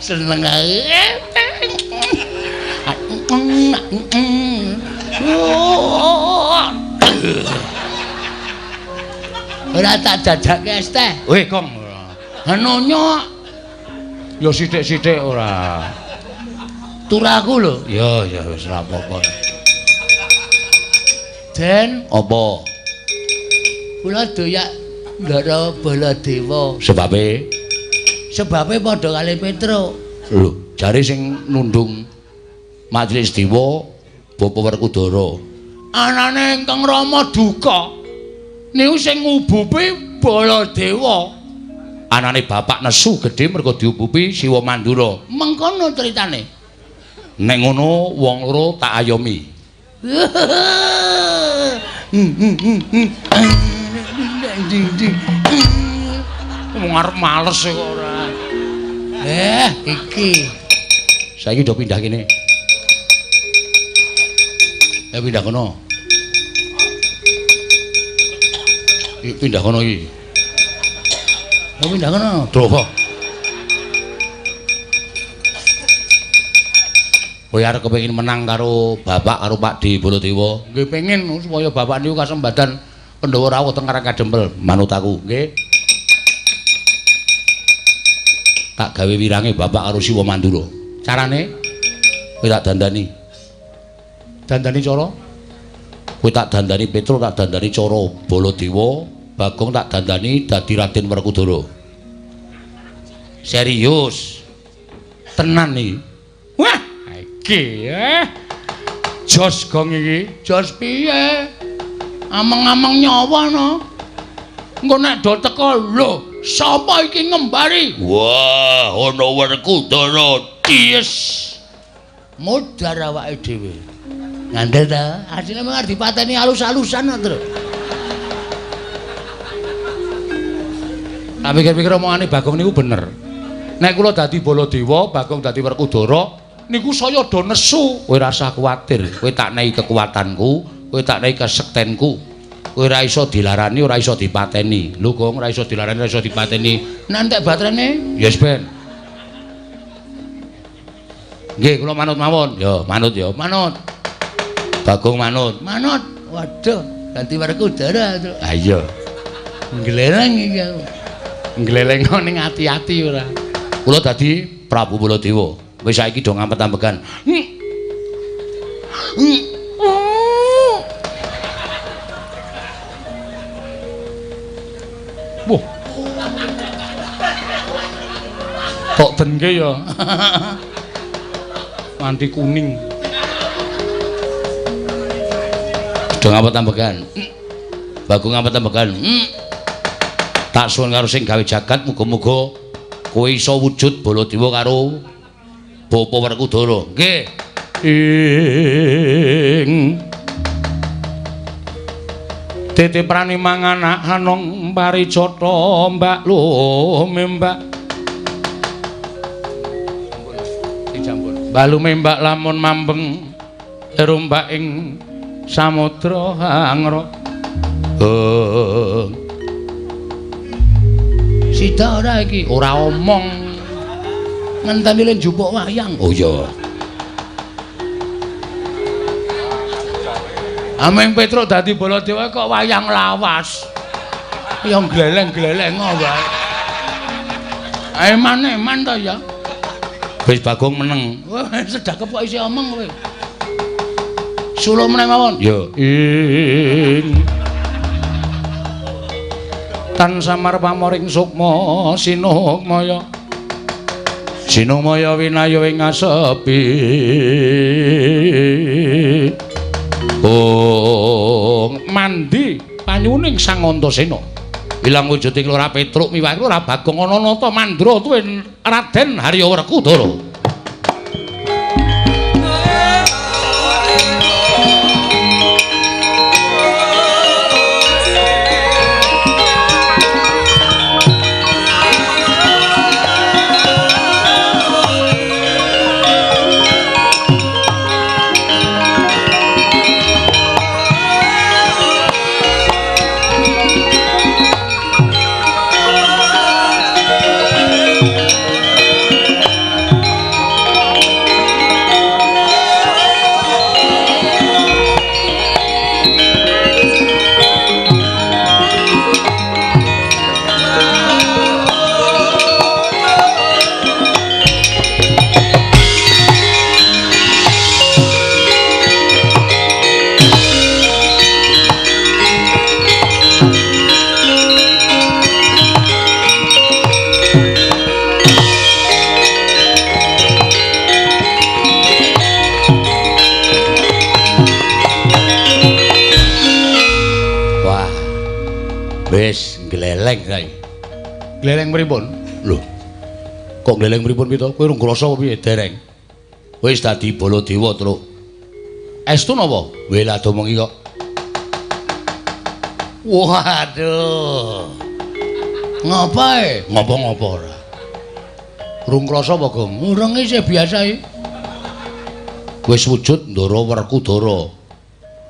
Seneng ae. Ora tak dadake es teh. Weh, Kong. Anonya Ya sithik-sithik ora. turaku lho. Ya wis ora apa-apa. Den, Apa? kula doyak Ndara Baladewa. Sebabe? Sebabe padha kali Petruk. Lho, jare sing nundung Majelis Dewa Bapak Werkudara. Anane Kang Rama duka. Niku sing ngubupi Baladewa. Anane bapak nesu gedhe mergo diubupi Siwa Mandura. Mengkono critane. Nek ngono wong loro tak ayomi. Wong arep males kok ora. Iki. Saiki do pindah kene. Ya pindah kono. Pindah kono iki. Mau pindah kono. Dropo. Kowe arep kepengin menang karo bapak karo Pak Di Baladewa. Nggih pengin supaya bapak niku kasembadan Pandhawa rawuh teng Karang Kadempel, manut aku, nggih. Tak gawe wirange bapak karo Siwa Mandura. Carane kowe tak dandani. Dandani cara? Kowe tak dandani Petruk, tak dandani cara Baladewa, Bagong tak dandani dadi Raden Werkudara. Serius. Tenan iki. Wah, iki jos gong iki. Jos piye? Ameng-ameng nyawa no. Engko nek do teko lho, sapa iki ngembari? Wah, ana Werkudara ties. Mudhar awake dhewe. Ngandel ta, asline mung arep dipateni alus-alusan kok, Tru. Tak pikir-pikir omongane Bagong niku bener. Nek kula dadi Baladewa, Bagong dadi Werkudara, Niku saya do nesu. kowe ora usah kuwatir. Kowe tak nehi kekuatanku, kowe tak nehi kesektenku. Kowe ora iso dilarani, ora iso dipateni. Lho, Gong, ora iso dilarani, ora iso dipateni. Nek entek baterene, Yes, Ben. Nggih, kula manut mawon. Ya, manut ya. manut. Bagong manut. Manut. Waduh, ganti Werkudara, Tru. Ha iya. Gleleng iki aku. Nglelengo ning ati-ati ora. Kula dadi Prabu Baladewa. Wis saiki do ngampet-ampekan. Wah. Kok denke ya. Manti kuning. Do ngapa tambegan? Bagong ngapa tambegan? Tak suwun karo sing gawe jagat muga-muga kowe iso wujud Baladewa karo Bapa Werkudara. Nggih. Ing titiprani manganak anong paricata Mbak Lumembak. Mbak Lumembak lamun mambeng erombak ing samudra hangra. Sida ora iki ora omong ngenteni len jupuk wayang. Oh iya. Ameng Petruk dadi Baladewa kok wayang lawas. Ya gleleng-gleleng wae. Eman-eman to ya. Wis Bagong meneng. Wah, sedakep kok isih omong kowe. Sula meneh mawon. Ya. Tan samar pamoring sukma sinukmaya. Sinukmaya winayu ing asepi. Oh, mandi panyuning Sang Antasena. Ilang wujuding Lora Petruk miwah Lora Bagong Ananata mandra tuwin Raden Harya Werkudara. Wis gleleng kae. Gleleng pripun? Lho. Kok gleleng pripun pito? Kowe rung krasa apa piye dereng? Wis dadi Baladewa, Truk. Estu napa? Kowe lak domongi kok. Waduh. Ngapae? Ngapa-ngapa ora. Rung krasa apa, Gong? Urung isih biasa iki. Wis wujud Ndara Werkudara.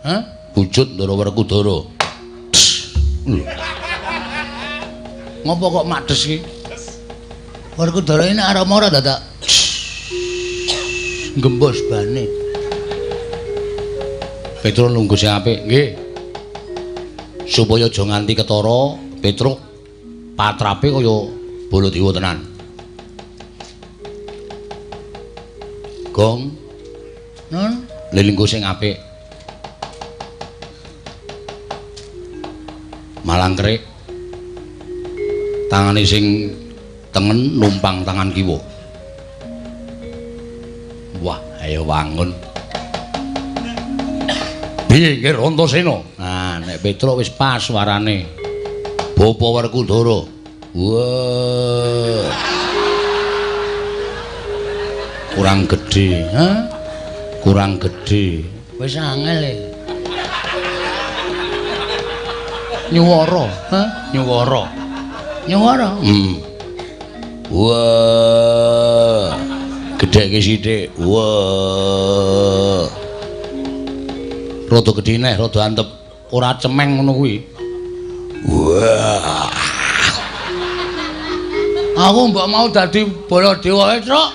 Hah? Wujud Ndara Werkudara. Ngopo kok madhes iki? Werkudara ini arama ora dadak gembos bane. Petruk nunggu sing apik, nggih. Supaya aja nganti ketara, Petruk patrape kaya Baladewa tenan. Gong. Nun, lelinggo sing apik. Malangkrik tangane sing tengen numpang tangan kiwa. Wah, ayo wangun. Piye nggih Antasena? Nah, nek Petruk wis pas warane. Bapa Werkudara. Wah. Kurang gedhe, ha? Kurang gedhe. Wis angel e. Nyuwara, ha? Nyuwara. Nyuwara? Wah. Gedheke sithik. Wah. Rada gedhe neh, rada antep. Ora cemeng ngono kuwi. Wah. Aku mbok mau dadi Baladewa, Truk.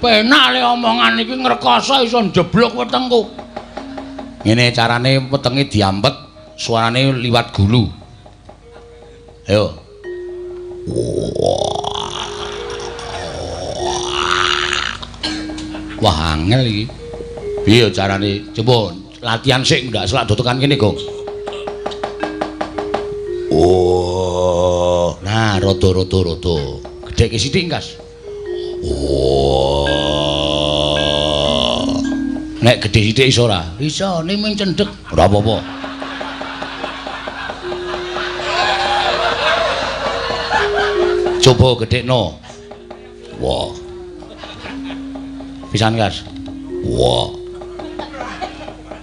Penak le omongan iki ngrekoso iso njeblok wetengku. Ngene carane wetenge diampet. Suarane liwat gulu. Ayo. Wah, angel iki. Piye carane? Coba latihan sik ndak selak do tekan kene, Gong. Oh, nah rada. Gedheke sithik, Kas. Oh. Nek gedhe sithik iso ora? Iso, ning mung cendhek. Ora apa-apa. Coba gedhekno. Wah. Pisan Kas. Wah.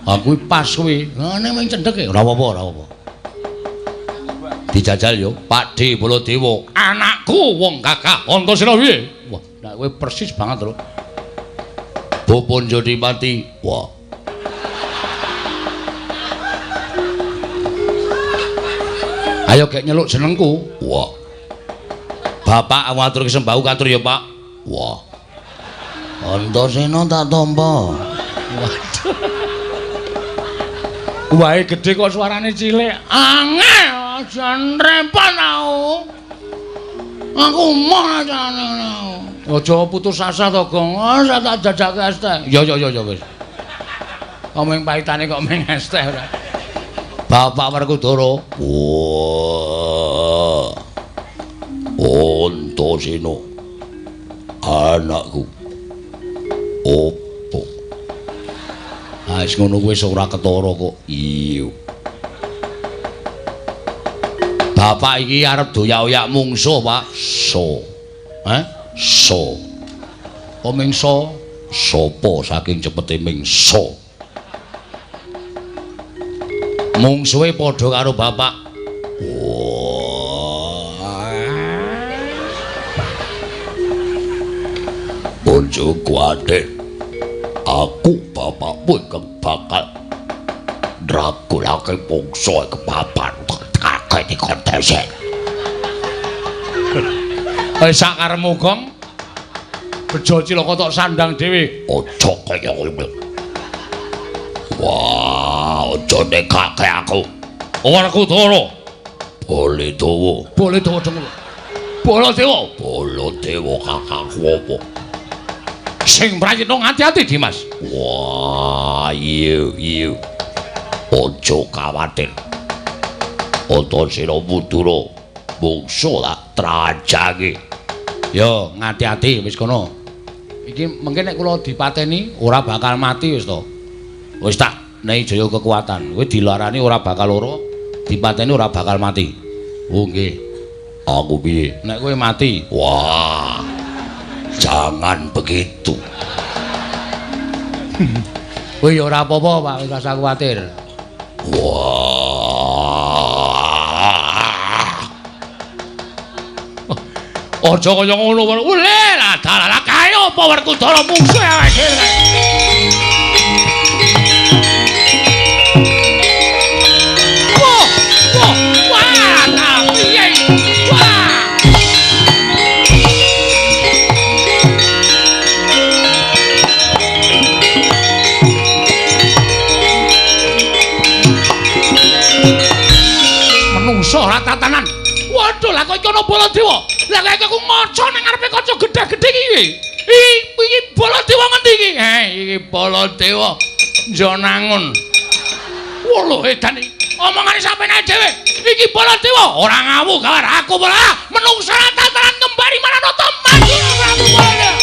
Aku pas kuwi. Ngene ming cendhek ora apa-apa, ora apa. Dijajal yo, Pakde Baladewa, anakku wong Kakak Antasena piye? Wah, nek kowe persis banget lho. Bapa Jodi mati. Wah. Ayo gek nyeluk jenengku. Wah. Bapak matur kesembahu katur ya, Pak. Wah. Antasena tak tampa. Waduh. Wae gedhe kok suarane cilik. Angel aja nrepan aku. Aku moh ajane. Aja putus asa to, Gong. Ora tak jajake es teh. Ya wis. Omeng paitane kok meng es teh ora. Bapak Werkudara. Wah. Antasena. Anakku. Opo? Wis ngono wis ora ketara kok. Iya. Bapak iki arep doyak-oyak mungsuh, Pak. So. So. Kok mingso? Sopo saking cepete mingso? Mungsuhe padha karo bapak. Ojo kuwatir. Aku bapakmu ingkang bakal ndragulake mungsuh kepapan kakek iki kontesen. Wis sakaremu, Gong. Bejo cilaka tok sandang dhewe. Aja kaya kowe. Wah, aja nekake aku. Werkudara. Baladewa. Baladewa dengkul. Baladewa. Baladewa kakangku apa? Sing prayitna ngati-ati, Dimas. Wah, iya. Aja kuwatir. Antasena Mudura mungsuh tak trajange. Yo, ngati-ati wis kono. Iki mengke nek kula dipateni ora bakal mati wis to. Wis tak nehi jaya kekuatan. Kowe dilarani ora bakal lara, dipateni ora bakal mati. Oh nggih. Aku piye? Nek kowe mati, wah. Jangan begitu. Kowe ya ora apa-apa, Pak, ora usah kuwatir. Wah. Aja kaya ngono, Ule, lah dalah kae apa Werkudara mungsuh awake dhewe. Ora tatanan. Waduh, lah kok iki ana Baladewa. Lah kok aku maca ning ngarepe kaca gedhe-gedhe iki. Iki Baladewa ngendi iki? Iki Baladewa Jonangun. Wah lho edan iki. Omongane sampeyan dhewe. Iki Baladewa ora ngawu gawar aku malah menungsa tatanan ngembari Maranata maju Prabu Baladewa.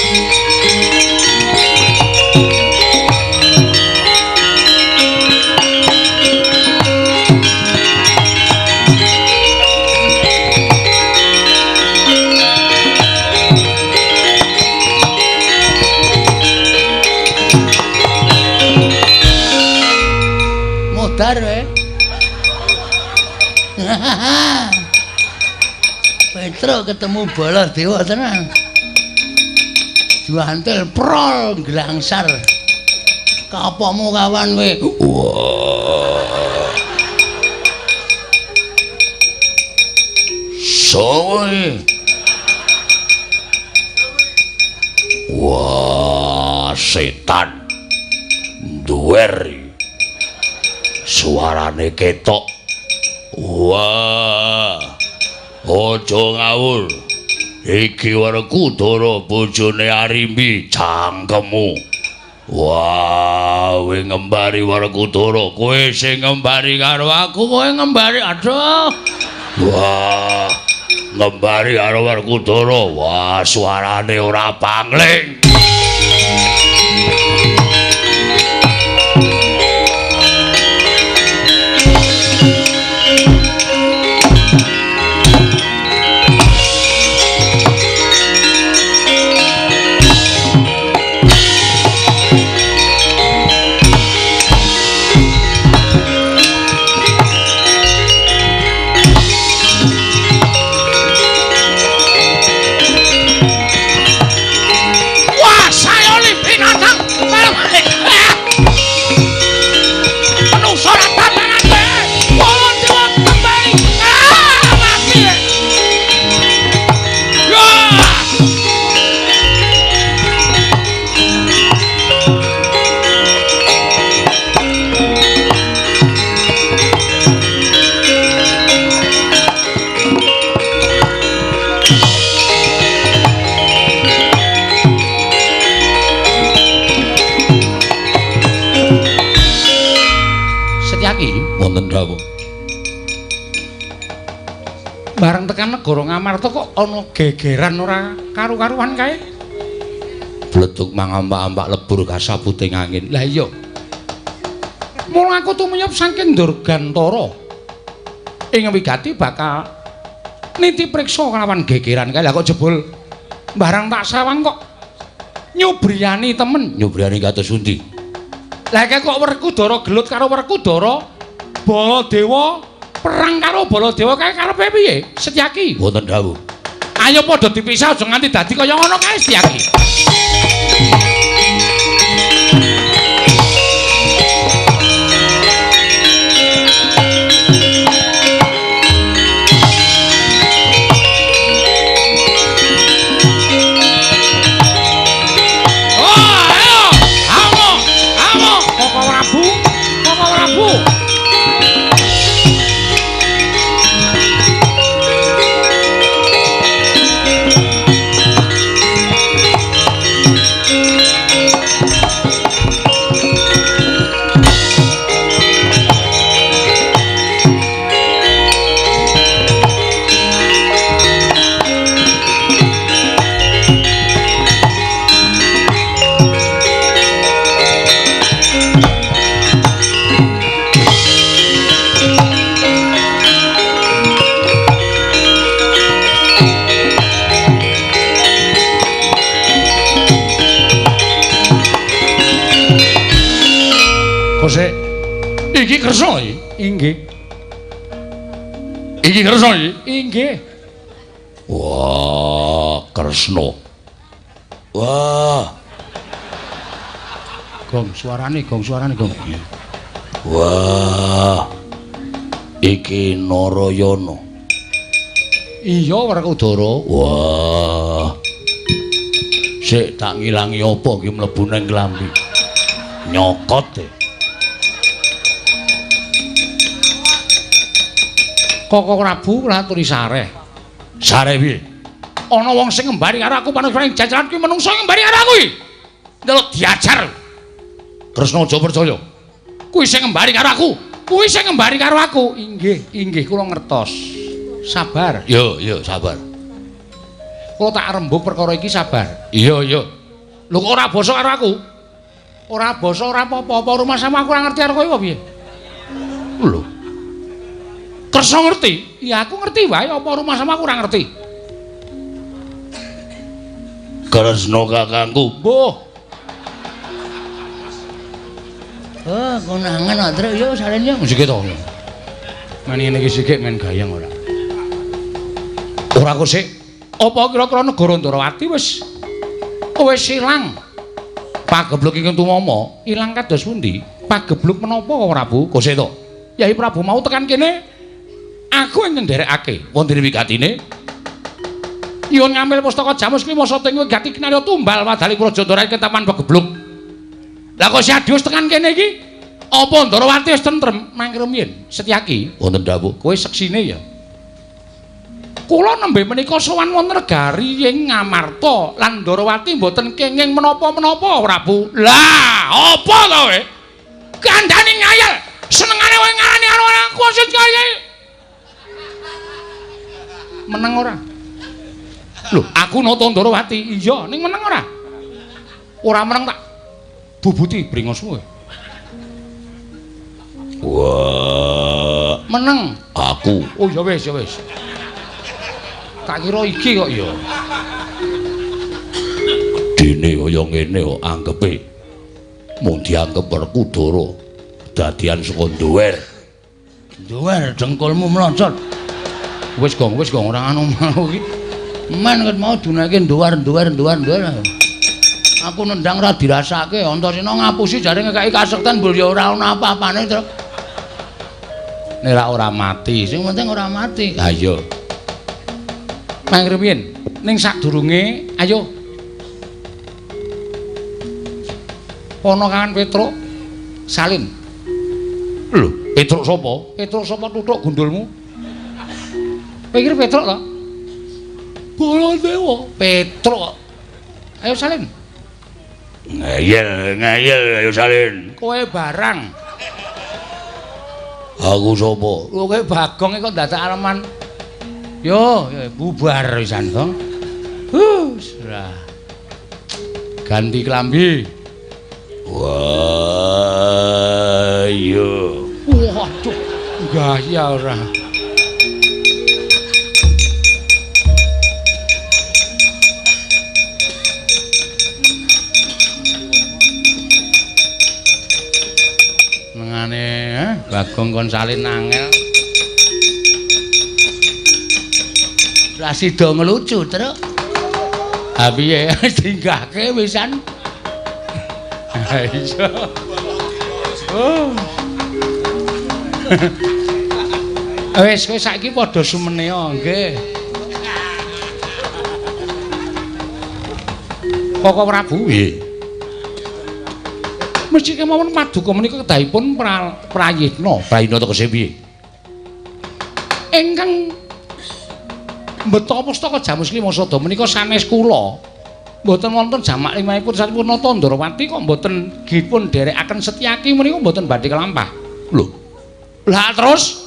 Modar Petro ketemu Baladewa tenan. Juantel prol glangsar. Kapomu kawan kowe? Wah. Soe. Wah, setan. Duwer. Suarane ketok. Wah. Aja ngawur. Iki Werkudara bojone Arimbi cangkemmu. Wah, kowe ngembari Werkudara, kowe sing ngembari karo aku, kowe ngembari. Aduh. Wah. Ngembari karo Werkudara. Wah, suarane ora pangling. Wonten dawuh. Bareng tekan negara Ngamarta kok ana gegeran ora karu-karuan kae. Bledug mangampak-ampak lebur kasabuting angin. Lah iya. Mula aku tumiyup saking Durgantara. Ing wigati bakal niti priksa kelawan gegeran kae. Lah kok jebul barang tak sawang kok nyubriyani temen. Nyubriyani kados pundi? Lah kok Werkudara gelut karo Werkudara, Baladewa perang karo Baladewa kae karepe piye? Setyaki. Wonten dawuh. Ayo padha dipisah aja nganti dadi kaya ngono kae Setyaki. Kosek, iki kersa iki? Inggih. Iki kersa iki? Inggih. Wah, Kresna. Wah. Gong suarane, gong. Wah. Iki Narayana. Iya, Werkudara. Wah. Sik tak ngilangi apa iki mlebu nang klambi. Nyokot e. Koko Prabu ngaturi sareh. Sareh piye? Ana wong sing ngembari karo aku panusaring jajaran kuwi menungso ngembari karo aku iki. Ndelok diajar. Kresna aja percaya. Kuwi sing ngembari karo aku. Kuwi sing ngembari karo aku. Inggih, kula ngertos. Sabar. Yo, sabar. Kula tak rembug perkara iki sabar. Iya. Lho kok ora basa karo aku? Ora basa ora apa-apa, rumah sama aku ora ngerti karo kowe apa piye? Lho. Kersa ngerti? Ya aku ngerti wae apa rumah sama aku ora ngerti. Kresna kakangku. Mbuh. Oh, konangan Andre yo salene. Sik to. Men ngene iki sik men gayang ora. Ora kok sik. Apa kira-kira negara Ndarawati wis ilang? Pagebluk ing tumama ilang kados pundi? Pagebluk menapa kok Prabu? Kok sik to. Yai Prabu mau tekan kene. Aku yang ngenderekake wonten wigatine. Yun ngambil pustaka Jamus kuwi masa teng wigati kinarya tumbal wadali Praja Ndara ketaman pagebluk. Lah kok si Adius tekan kene iki? Apa Ndarawati wis tentrem mangkir yen? Setyaki. Wonten dawuh. Kowe seksine ya. Kula nembe menika sowan wonten negari ing Ngamarta lan Ndarawati mboten kenging menapa-menapa Prabu. Lah, apa to kowe? Kandhane ngayal. Senengane kowe ngarani karo aku maksud kaya. Meneng ora? Lho, aku nata Ndarawati. Iya, ning meneng ora? Ora meneng tak bubuti bringosmu. Wah. Meneng. Aku. Oh ya wis. Tak kira iki kok ya. Dene kaya ngene kok anggepe. Mung dianggep Werkudara dadian saka nduwer. Duwer dengkulmu mlocot. Wis gong ora anu mau iki. Men ket mau dunake duwer. Aku nendang ra dirasake, Antasena ngapusi jare ngekeki kasekten mbul ya ora ana apa-apane to. Nek ora mati, Sing penting ora mati. ha iya. Mangkir piyen? Ning sadurunge ayo. Ponokan Petruk salin. Lho, Petruk sapa? Petruk sapa tuthuk gundulmu? Pikir Petruk to? Baladewa. Petruk. Ayo salin. Ngayel ayo salin. Kowe barang. Aku sapa? Lho kowe Bagong kok dadak aleman. Yo, bubar pisan to. Lah. Ganti klambi. Wah, yo. Waduh, gaya ora. Nengane, Bagong kon salin angel. Lah sida ngelucu, Truk. Ha piye dinggahke wisan? Ha iya. Oh. Wis kowe saiki padha sumenea nggih. Koko Prabu nggih. Mesti kemawon paduka menika kedahipun Prayitna. Prayitna tegese piye? Ingkang mbeta pustaka Jamus Klimasada menika sanes kula. Mboten wonten jamak limahipun sampurna Tandrawati kok mboten dipun dherekaken Setyaki menika mboten badhe kelampah. Lho. Lah terus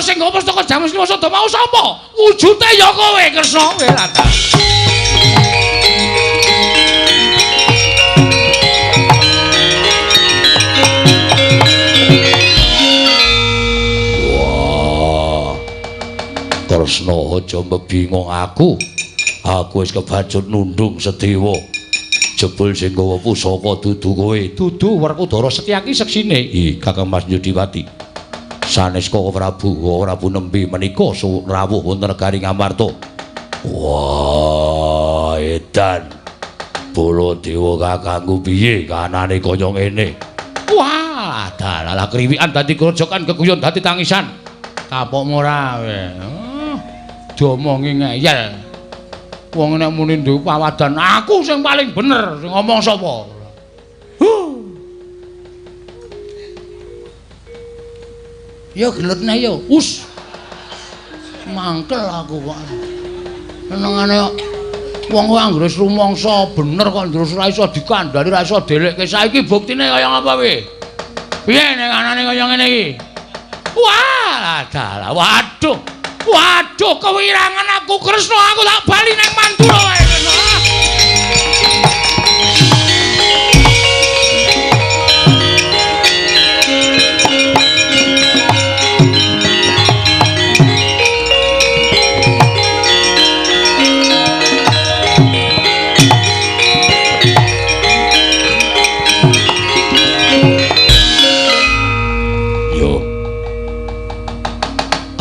sing nggo pustaka Jamus Klimasada mau sapa? Wujute ya kowe Kresna kowe rata. Kresna aja mbingung aku. Aku wis kebacut nundung Sedewa. Jebul sing gawa pusaka dudu kowe. Dudu Werkudara Setyaki seksine. I Kakang Mas Yudiwati. Sanes Koko Prabu nembe menika rawuh wonten negari Ngamarta. Wah, edan. Baladewa kakangku piye kanane kaya ngene? Wah, dalalah kriwikan dadi grojokan keguyon dadi tangisan. Kapok ora kowe. Diomongi ngeyel. Wong nek muni duwe pawadan aku sing paling bener sing ngomong sapa? Ya gelutne ya. Us. Mangkel aku kok. Senengane wong kuwi anggere rumangsa bener kok terus ora iso dikandhani, ora iso delekke. Saiki buktine kaya ngapa piye? Piye nek anane kaya ngene iki? Wah, dalah. Waduh. Waduh, kewirangan aku Kresna, aku tak bali nang Mandura wae Kresna.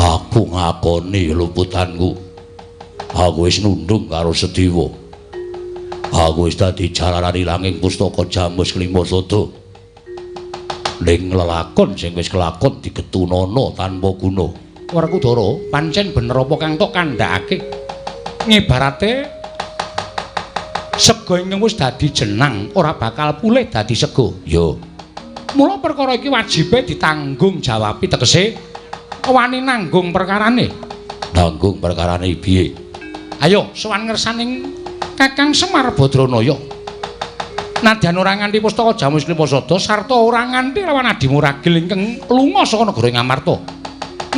Aku ngakoni luputanku. Aku wis nundung karo Sedewa. Aku wis dadi jalarani langing pustaka Jamus Klimasada. Ning lelakon sing wis kelakon digetunana tanpa guna. Werkudara, pancen bener apa kang tok kandhakake? Ngibarate sega ingkang wis dadi jenang ora bakal pulih dadi sega. Yo. Mula perkara iki wajibe ditanggung jawabi tegese wani nanggung perkarane. Nanggung perkarane piye? Ayo sowan ngersaning Kakang Semar Badranaya. Nadyan ora nganti pustaka Jamus Klimasada sarta ora nganti lawan adimu ragil ingkang lunga saka negara Ngamarta.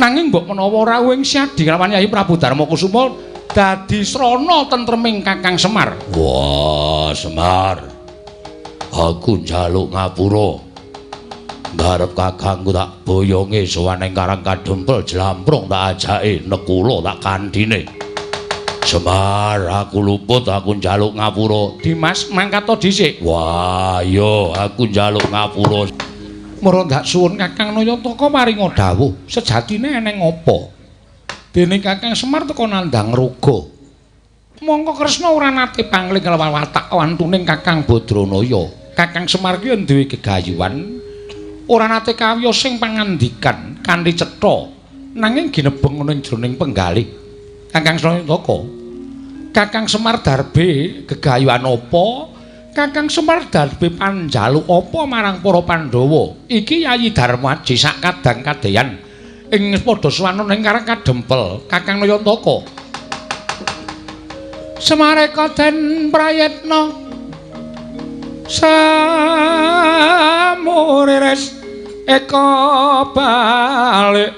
Nanging mbok menawa rawuh ing siadi lawan Yayi Prabu Darmakusuma dadi srana tentreming Kakang Semar. Wah, Semar. Aku njaluk ngapura. Ngarep kakangku tak boyonge sowan ing Karang Kadempel Jlamprung tak ajake nekula tak kandhine. Semar, aku luput, aku njaluk ngapura. Dimas mangkat to dhisik. Wah, yo aku njaluk ngapura. Mara ndak suwun Kakang Nayantaka maringa dawuh, sejatine eneng apa? Dene Kakang Semar teka nandhang raga. Mongko Kresna ora nate pangling kelawan watak wantuning Kakang Badranaya. Kakang Semar ki duwe gegayuhan ora nate kawiyos sing pangandikan kanthi cetha nanging ginebeng ning jroning penggalih. Kakang Nayantaka, Kakang Semar darbe gegayuhan apa? Kakang Semar darbe panjaluk apa marang para Pandhawa? Iki Yayi Darmaji sak kadang-kadeyan ing padha swanana ing Karang Kadempel. Kakang Nayantaka, Semareka den prayitna samurires eka balik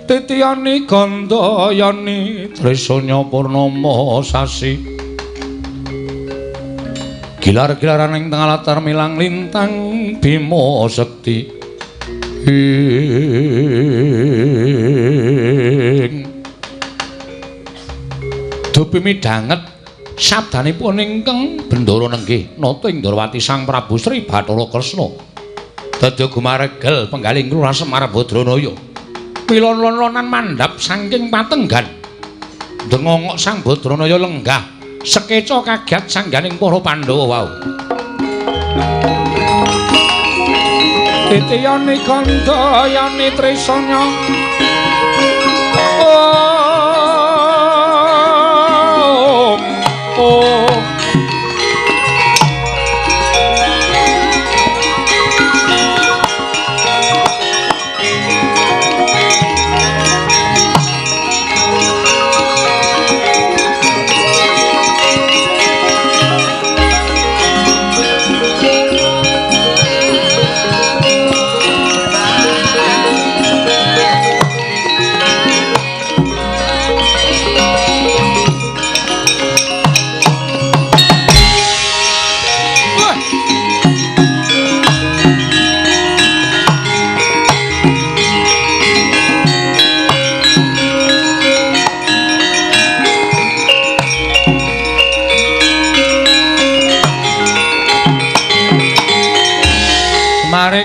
titiyani gandayani tresanya purnama sasi gilar-gilaran ing tengah latar milang lintang Bima Sekti dupi midhanget sabdanipun ingkang Bendara nenggih nata ing Ndrawati Sang Prabu Sri Bathara Kresna dadi gumaregel penggaling Kelurahan Semar Badranaya pilon-lonan mandhap saking patenggan dengongok Sang Badranaya lenggah sekeca kagiat sangganing para Pandhawa wau titiyani gandayani tresanya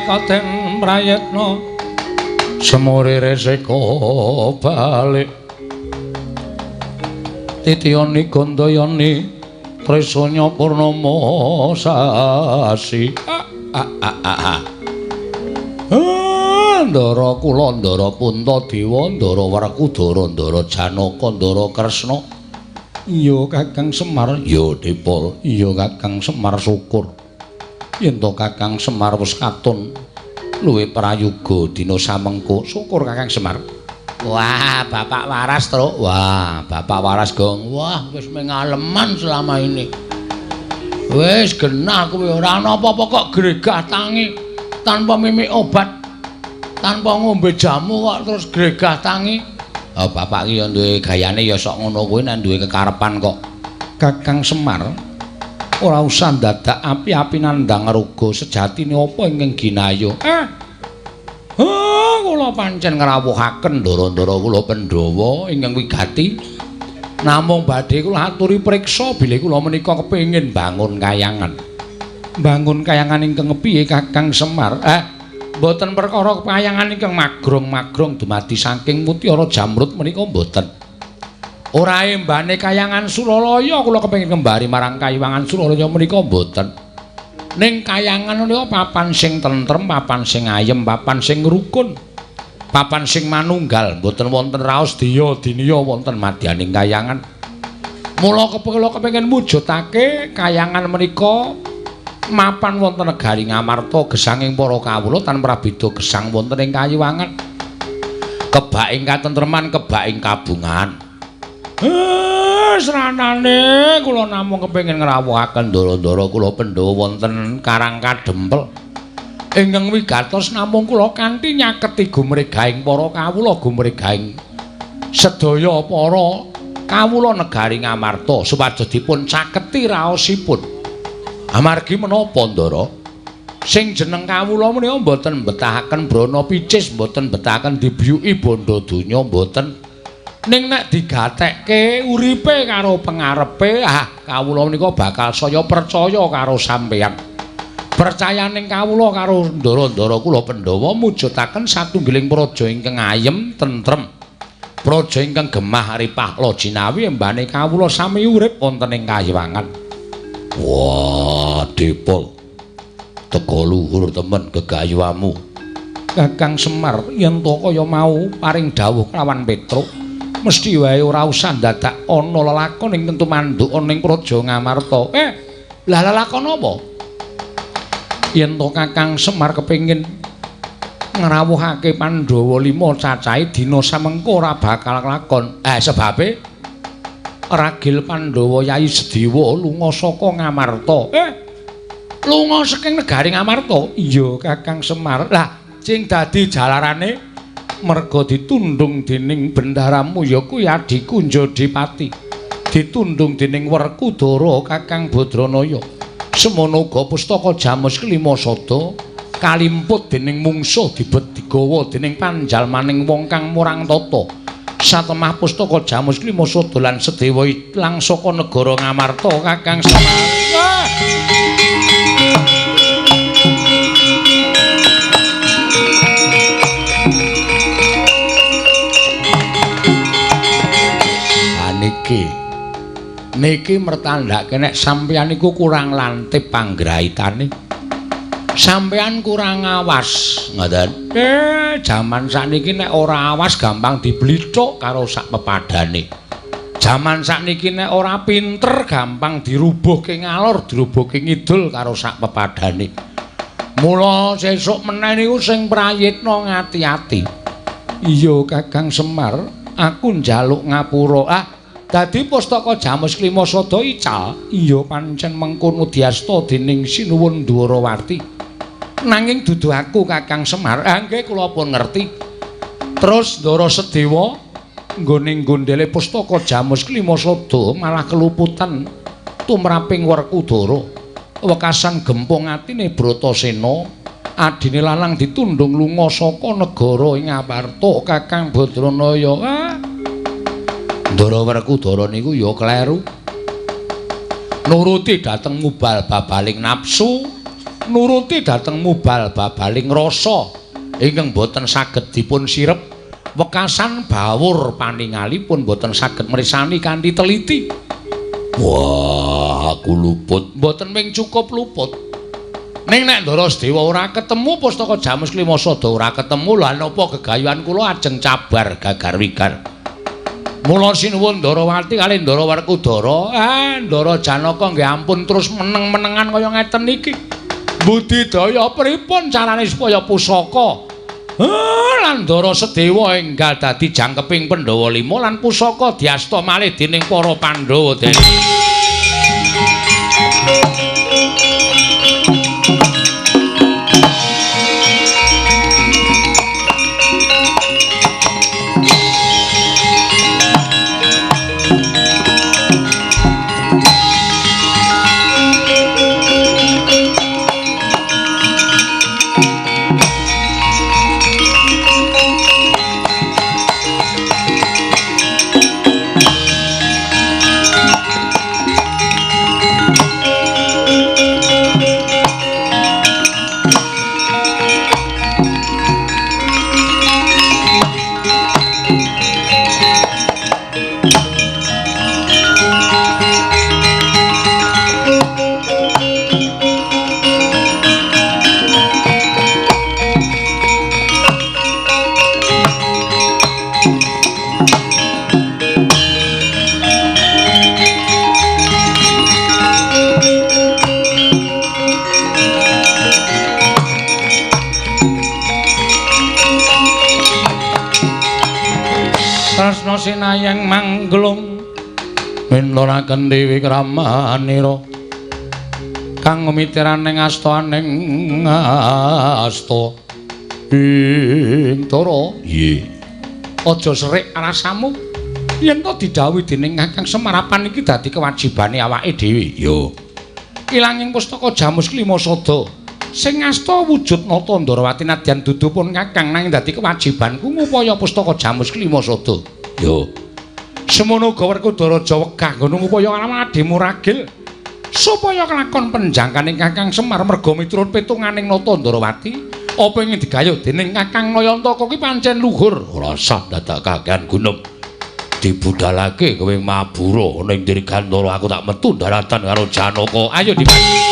Katen prayetna semurire seka balik titiyani gandayani tresanya purnama sasi Ndara kula Ndara Puntadewa Ndara Werkudara Ndara Janaka Ndara Kresna iya Kakang Semar ya Dipol iya Kakang Semar syukur yen to Kakang Semar wis katon luwih prayoga dina samengko syukur Kakang Semar. Wah, Bapak waras, Truk. Wah, Bapak waras, Gong. Wah, wis mengaleman selama ini. Wis genah kuwi ora ana apa-apa kok gregah tangi tanpa mimik obat, tanpa ngombe jamu kok terus gregah tangi. Oh, Bapak iki ya duwe gayane ya sok ngono kuwi nek duwe kekarepan kok. Kakang Semar ora usah dadak api-api nandang ruga sejatine apa ingkang ginayu. Kula pancen ngrawuhaken ndara-ndara kula Pandhawa ingkang wigati. Namung badhe kula aturi priksa bilih kula menika kepengin bangun kayangan. Bangun kayangan ingkang kepiye Kakang Semar? Mboten perkara kayangan ingkang magrong-magrong dumadi saking mutiara jamrut menika mboten. Ora embane kayangan Suralaya kula kepengin kembari marang kayiwangan Suralaya menika mboten. Ning kayangan menika papan sing tentrem, papan sing ayem, papan sing rukun. Papan sing manunggal, mboten wonten raos diya diniya wonten madyaning kayangan. Mula kula kepengin mujudake kayangan menika mapan wonten negari Ngamarta gesanging para kawula tanpa beda gesang wonten ing kayiwangan. Kebaking katentreman, kebaking kabungan. Sranane kula namung kepengin ngrawuhaken ndara-ndara kula Pandhawa wonten Karang Kadempel. Ingkang wigatos namung kula kanthi nyaketi gumregahing para kawula, gumregahing sedaya para kawula negari Ngamarta supados dipun caketi raosipun. Amargi menapa Ndara? Sing jeneng kawula menika mboten betahaken brana picis, mboten betahaken dibyuki bondo donya mboten. Ning nek digatekke uripe karo pengarepe, kawula menika bakal saya percaya karo sampeyan. Percayaning kawula karo ndara-ndara kula Pandhawa mujudaken satunggiling praja ingkang ayem, tentrem. Praja ingkang gemah ripah lojinawi embane kawula sami urip wonten ing kayiwangan. Wah, Dipol. Teka luhur temen gegayuhamu. Kakang Semar yen to kaya mau paring dawuh kelawan Petruk. Mesti wae ora usah dadak ana lelakon ing tentu manduk ana ing Praja Ngamarta. Lah lelakon apa? Yen to Kakang Semar kepengin ngrawuhake Pandhawa 5 cacahe dina samengko ora bakal lakon. Sebabe ragil Pandhawa Yayi Sedewa lunga saka Ngamarta. lunga saking negari Ngamarta. Iya Kakang Semar. Lah, sing dadi jalarane merga ditundung dening bendaramu ya kuwi adiku Njodipati. Ditundung dening Werkudara Kakang Badranaya. Semono uga pustaka Jamus Klima Sada kalimput dening mungsuh dibet digawa dening panjalmaning wong kang murang tata. Satemah pustaka Jamus Klima Sada lan Sedewa ilang saka negara Ngamarta Kakang Semar. Niki mertandhake nek sampeyan iku kurang lantip panggraitane. Sampeyan kurang awas, ngoten. Jaman sakniki nek ora awas gampang diblithuk karo sak pepadane. Jaman sakniki nek ora pinter gampang dirubuhke ngalor, dirubuhke ngidul karo sak pepadane. Mula sesuk meneh niku sing prayitna ngati-ati. Iya Kakang Semar, aku njaluk ngapura. Dadi pustaka Jamus Klima Sada ical, iya pancen mengkono diasta dening Sinuwun Dwarawati. Nanging dudu aku Kakang Semar, nggih kula pun ngerti. Terus Ndara Sedewa nggone gondele pustaka Jamus Klima Sada malah keluputan tumraping Werkudara. Wekasan gempung atine Bratasena, adine lanang ditundung lunga saka negara ing Ngamarta Kakang Badranaya. Ndara Werkudara niku ya kleru. Nuruti dhateng mubal babaling nafsu, nuruti dhateng mubal babaling rasa ingkang boten saged dipun sirep. Wekasan bawur paningalipun boten saged mrisani kanthi teliti. Wah, aku luput. Boten mung cukup luput. Ning nek Ndara Sedewa ora ketemu pustaka Jamus Klima Sada ora ketemu, lha napa gegayuhan kula ajeng cabar gagar-wigar. Mula sinuwun Ndarawati kalih Ndara Werkudara, Ndara Janaka nggih ampun terus meneng-menengan kaya ngeten iki. Budidaya pripun carane supaya pusaka lan Ndara Sedewa enggal dadi jangkeping Pandhawa 5 lan pusaka diasta malih dening para Pandhawa dene. Tresna sinayang mangglung minuraken Dewi Kramanira kang mitiraning astaning asta Bintara. Nggih. Aja serik rasamu. Yen to didhawuhi dening Kakang Semarapan iki dadi kewajibane awake dhewe. Yo. Ilanging pustaka Jamus Klima Sada sing asta wujud nata Ndarawati nadyan dudu pun Kakang nanging dadi kewajibanku ngupaya pustaka Jamus Klima Sada. Yo. Semono uga Werkudara Jawegah ngono ngupaya adhimu ragil supaya kelakon penjangkaning Kakang Semar merga miturut pitunganing nata Ndarawati. Apa ingin digayuh dening Kakang Nayantaka kuwi pancen luhur. Ora usah dadak kakehan gunung. Dibudalake kowe mabura ning Dirgantara aku tak metu daratan karo Janaka. Ayo dibantu.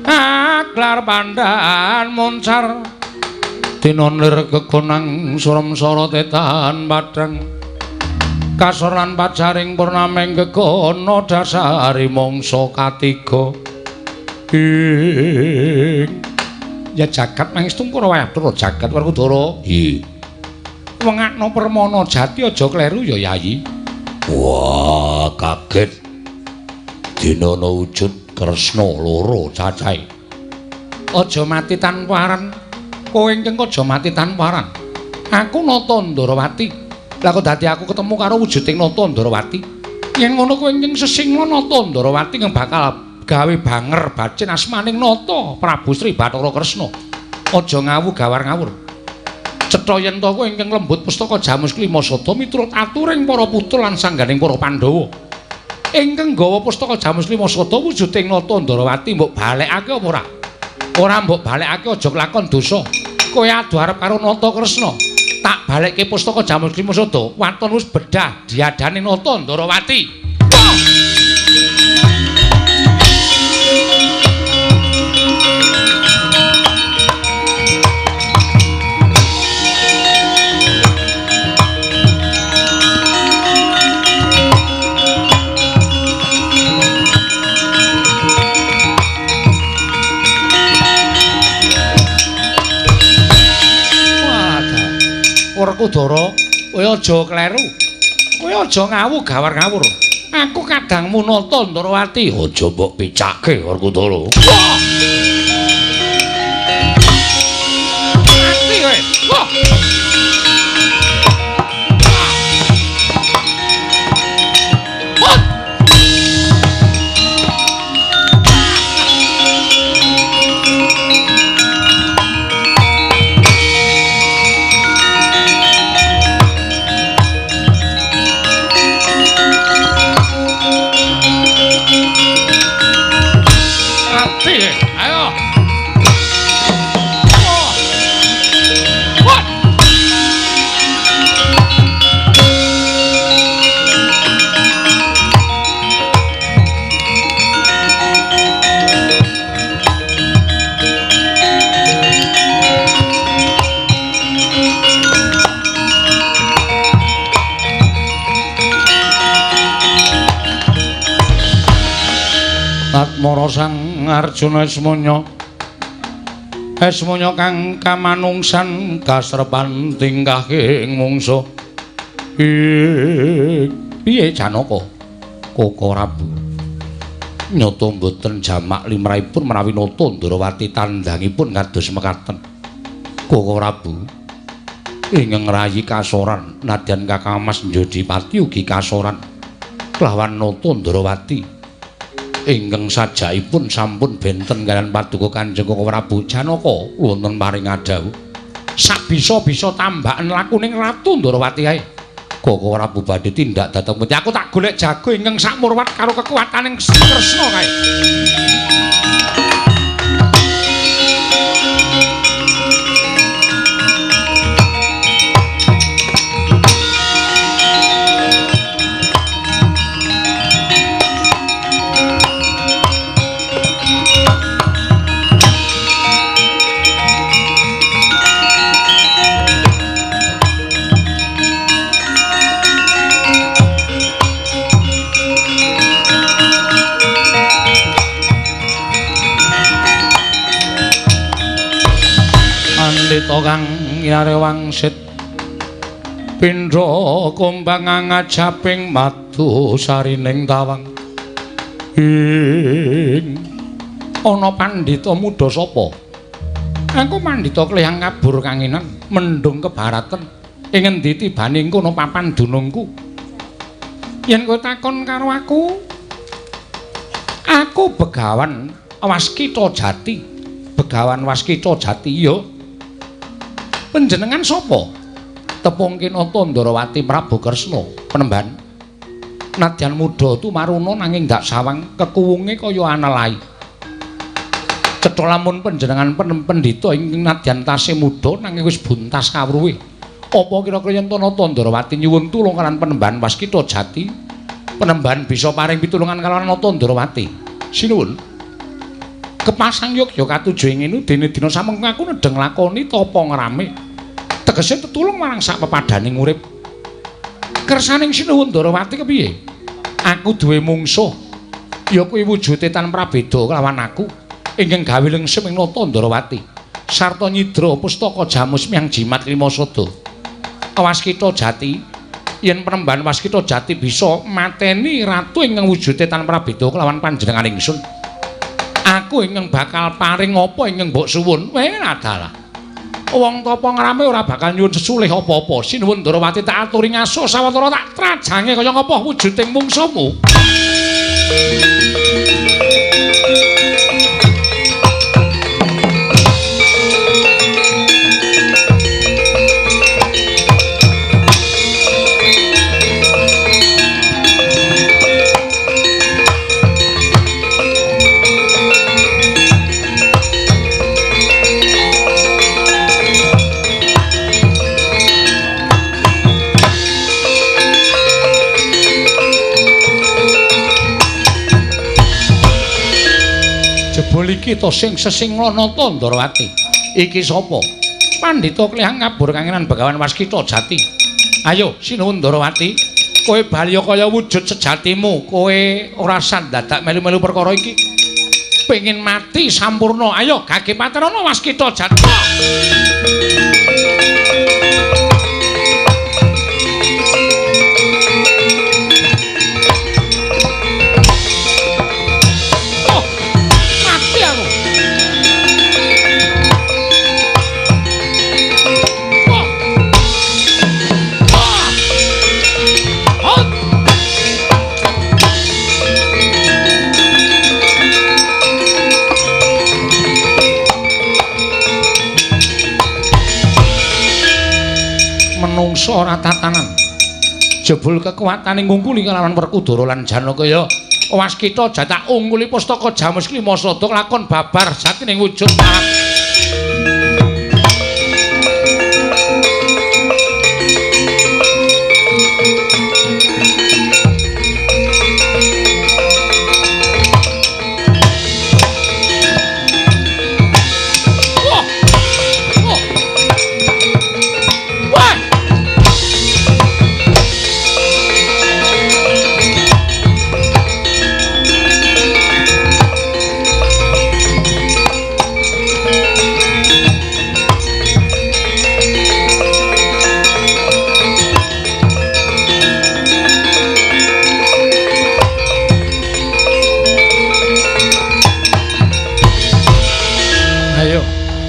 Aklar pandaan moncar dinonir kegonang surem sorotetan padang kasoran pacaring purnameng kegono dasari mongso katiga ya jagat nangis tungkura waduh jagat Werkudara wengakno permana jati aja kleru ya Yayi. Wah kaget dinana wujud Kresna loro cacahe aja mati tanpa aran kowe ingkang aja mati tanpa aran aku Nata Ndarawati lah kok dadi aku ketemu karo wujuding Nata Ndarawati yen ngono kowe ingkang sesingla Nata Ndarawati kang bakal gawe banger bacin asmaning Nata Prabu Sri Bathara Kresna aja ngawu gawar ngawur cetha yen to kowe ingkang lembut pustaka Jamus Klima Sada miturut aturing para putra lan sangganing para Pandhawa ingkang nggawa pustaka Jamus Klima Sada wujuding Nata Ndarawati mbok balekake apa ora? Ora mbok balekake aja kelakon dosa. Kowe adu arep karo Nata Kresna. Tak balekke pustaka Jamus Klima Sada. Waton wis bedah diadani Nata Ndarawati. Werkudara, kowe aja kleru. Kowe aja ngawu gawar ngawur. Aku kadangmu Nata Ndarawati. Aja mbok picake Werkudara. Mati kowe. Wah. Atmara Sang Arjuna Esmanya kang kamanungsan kasrepan tingkahing mungsuh piye Janaka Koko Prabu nyata mboten jamak limrahipun menawi Nata Ndarawati tandhangipun kados mekaten Koko Prabu ingkang rayi kasoran nadyan Kakang Mas Njodipati ugi kasoran kelawan Nata Ndarawati ingkang sajaipun sampun benten kaliyan paduka Kanjeng Koko Prabu Janaka wonten paring adhawuh sabisa-bisa tambaken lakuning Ratu Ndarawati ae Koko Prabu badhe tindak dhateng pundi aku tak golek jago ingkang sakmurwat karo kekuwataning Kresna kae. Pandhita kang nyare wangsit pindha kumbang ngajaping madu sarining tawang ana pandhita muda sapa aku pandhita klihang kabur kanginan mendung kebaraten ing endi tibaning kono papan dunungku yen kowe takon karo aku Begawan Waskita Jati Begawan Waskita Jati iya panjenengan sapa? Tepungke Nata Ndarawati Prabu Kresna Penemban. Nadyan muda tumaruna nanging dak sawang kekuwunge kaya anelai. Cetha lamun panjenengan pendhita ing nadyan tasih muda nanging wis buntas kawruhe. Apa kira-kira yen Nata Ndarawati nyuwun tulung kaliyan Penemban Waskita Jati, Penemban bisa paring pitulungan kaliyan Nata Ndarawati? Sinuwun. Kepasang Yogya katujuh ngene dene dina samengko aku nedeng lakoni tapa ngrame. Tegese tetulung marang sak pepadaning urip. Kersaning Sinuwun Ndarawati kepiye? Aku duwe mungsuh. Ya kuwi wujude tan prabeda kelawan aku. Ingkang gawe lengsem ing nata Ndarawati. Sarta nyidra pustaka Jamus Miang Jimat Limasada. Waskita Jati, yen penemban Waskita Jati bisa mateni ratu ingkang wujude tan prabeda kelawan panjenengan ingsun. Aku ingkang bakal paring apa ingkang mbok suwun. Adalah wong tapa ngrame ora bakal nyuwun sesulih apa-apa. Sinuwun Ndarawati tak aturi ngaso sawetara tak trajange kaya ngapa wujuding mungsuhmu. Jebul iki to sing sesinglanata Ndarawati. Iki sapa? Pandhita Klihang Ngabur Kangenan Begawan Waskita Jati. Ayo Sinuwun Ndarawati, kowe bali kaya wujud sejatimu. Kowe ora sandadak melu-melu perkara iki. Pengin mati sampurna. Ayo gage paterana Waskita Jati. Menungso ora tatanan. Jebul kekuwataning ngungkuli kelawan Werkudara lan Janakaya. Waskita Jati ungguli pustaka Jamus Limasada lakon babar jatining wujud marang.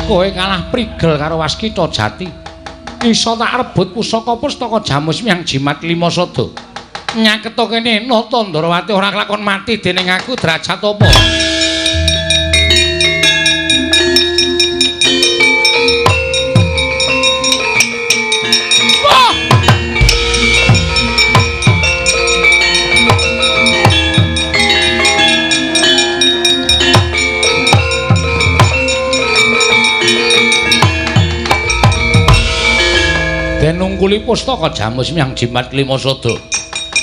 Kowe kalah prigel karo Waskita Jati. Isa tak rebut pusaka Jamus Miang Jimat Limasada. Nyaketa kene nata Ndarawati ora kelakon mati dening aku derajat apa? Den nungkuli pustaka Jamus Miang Jimat Limasada.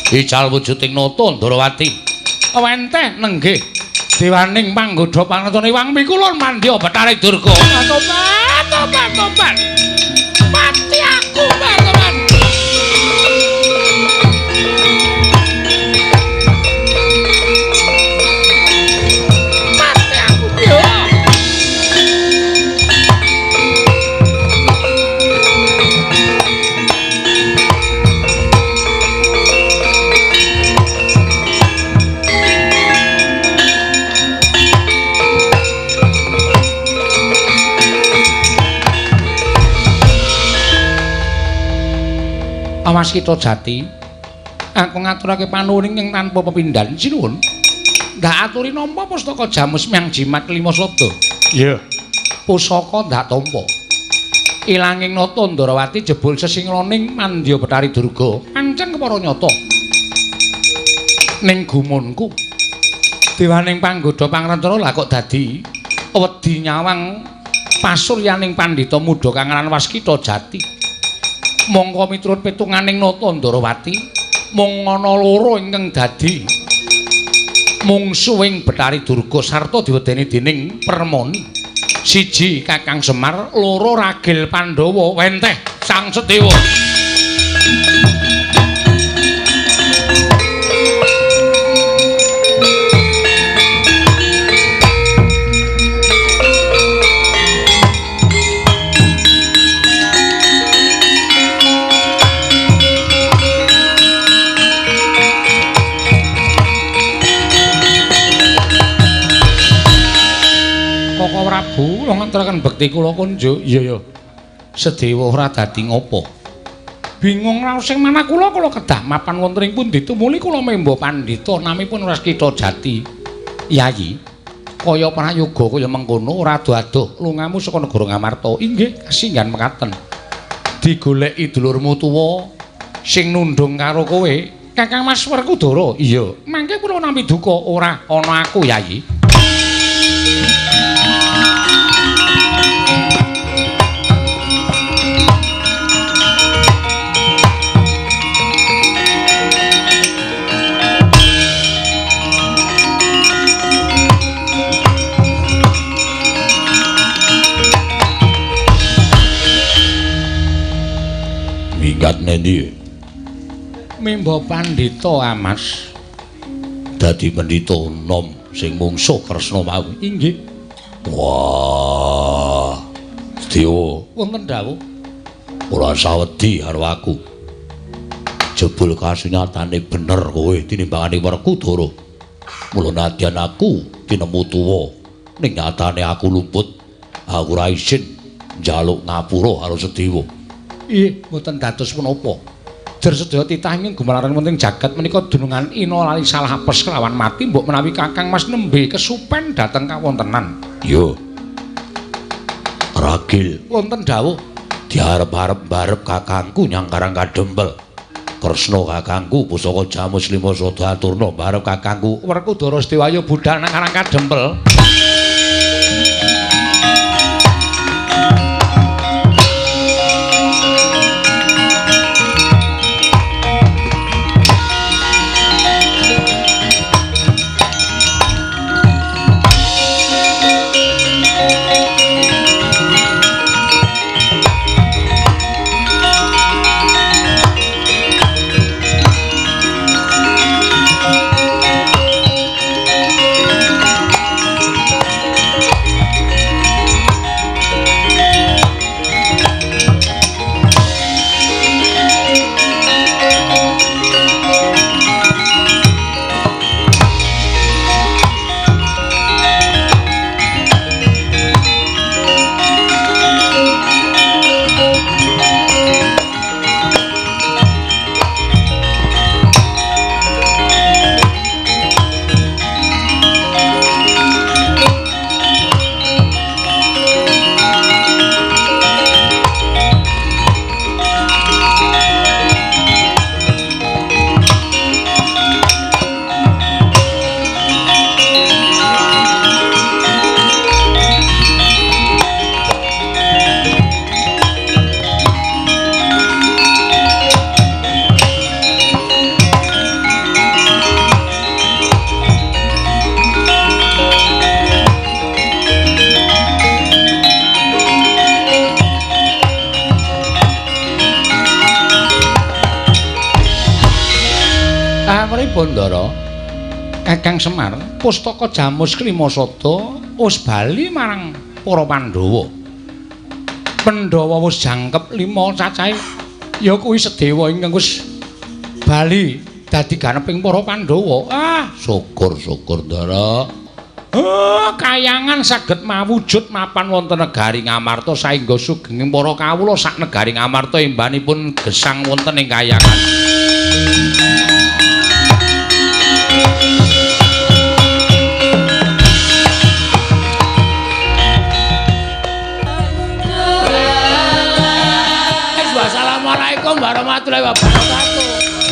Ical wujuding nata Ndarawati. Wenteh nenggih dewaning panggoda pangetone Wang Mikulun mandya Bathara Durga. Tobat. Mati aku, Tobat. Mati aku yo. Waskita Jati, aku ngaturake panuwuning ing tanpa pepindhan. Sinuwun. Ndak aturi nampa pustaka Jamus Miang Jimat Limasada. Iya. Pusaka ndak tampa. Ilanging nata Ndarawati jebul sesinglaning mandya Bathari Durga. Pancen kepara nyata. Ning gumunku, dewaning panggoda pangrentara lha kok dadi wedi nyawang pasuryaning pandhita muda kang aran Waskita Jati. Mongko miturut pitunganing nata Ndarawati, mung ana loro ingkang dadi mungsuhing Bathari Durga sarta diwedeni dening Permoni. Siji Kakang Semar, loro Ragil Pandhawa, wenteh Sang Sedewa. Koko Prabu kula ngaturaken bekti kula kunjuk. Iya ya. Sedewa ora dadi ngopo. Bingung raos sing manah kula kedah mapan wonten ing pundi tumuli kula memba pandhita namipun Raskita Jati. Yayi, kaya prayoga kaya mengkono ora ado-ado lungamu saka negara Ngamarta. Inggih, kasinggan mekaten. Digoleki dulurmu tuwa sing nundung karo kowe, Kakang Mas Werkudara. Iya, mangke kula nampi duka ora ana aku, Yayi. Minggat nendi? Mimba pandhita, Mas. Dadi pendhita nom sing mungsuh Kresna mau. Inggih. Wah. Sedewa, Wonten dawuh. ora sawedi karo aku. Jebul kasunyatane bener kowe tinimbangane Werkudara. Mula nadyan aku tinemu tuwa, ning nyatane aku luput. Aku ora isin njaluk ngapura karo Sedewa. Nggih, mboten dados menapa. Jer sedaya titah ingkang gumalaran wonten jagat menika dunungan ina lali salah apes kelawan mati mbok menawi Kakang Mas nembe kesupen dhateng kawontenan. Yo. Ragil Wonten dawuh. diarep-arep barep kakangku nyang Karang Kadempel. Kresna kakangku pusaka Jamus Lima Sada aturna barep kakangku Werkudara Sedewayu budhal nang Karang Kadempel. Bondara Kakang Semar pustaka Jamus Klima Sada wis bali marang para Pandhawa. Pandhawa wis jangkep 5 cacahe ya kuwi Sedewa ingkang wis bali dadi ganeping para Pandhawa. Syukur-syukur Ndara. Kayangan saged mawujud mapan wonten negari Ngamarta saengga sugenging para kawula sak negari Ngamarta embanipun gesang wonten ing kayangan. Assalamualaikum warahmatullahi wabarakatuh.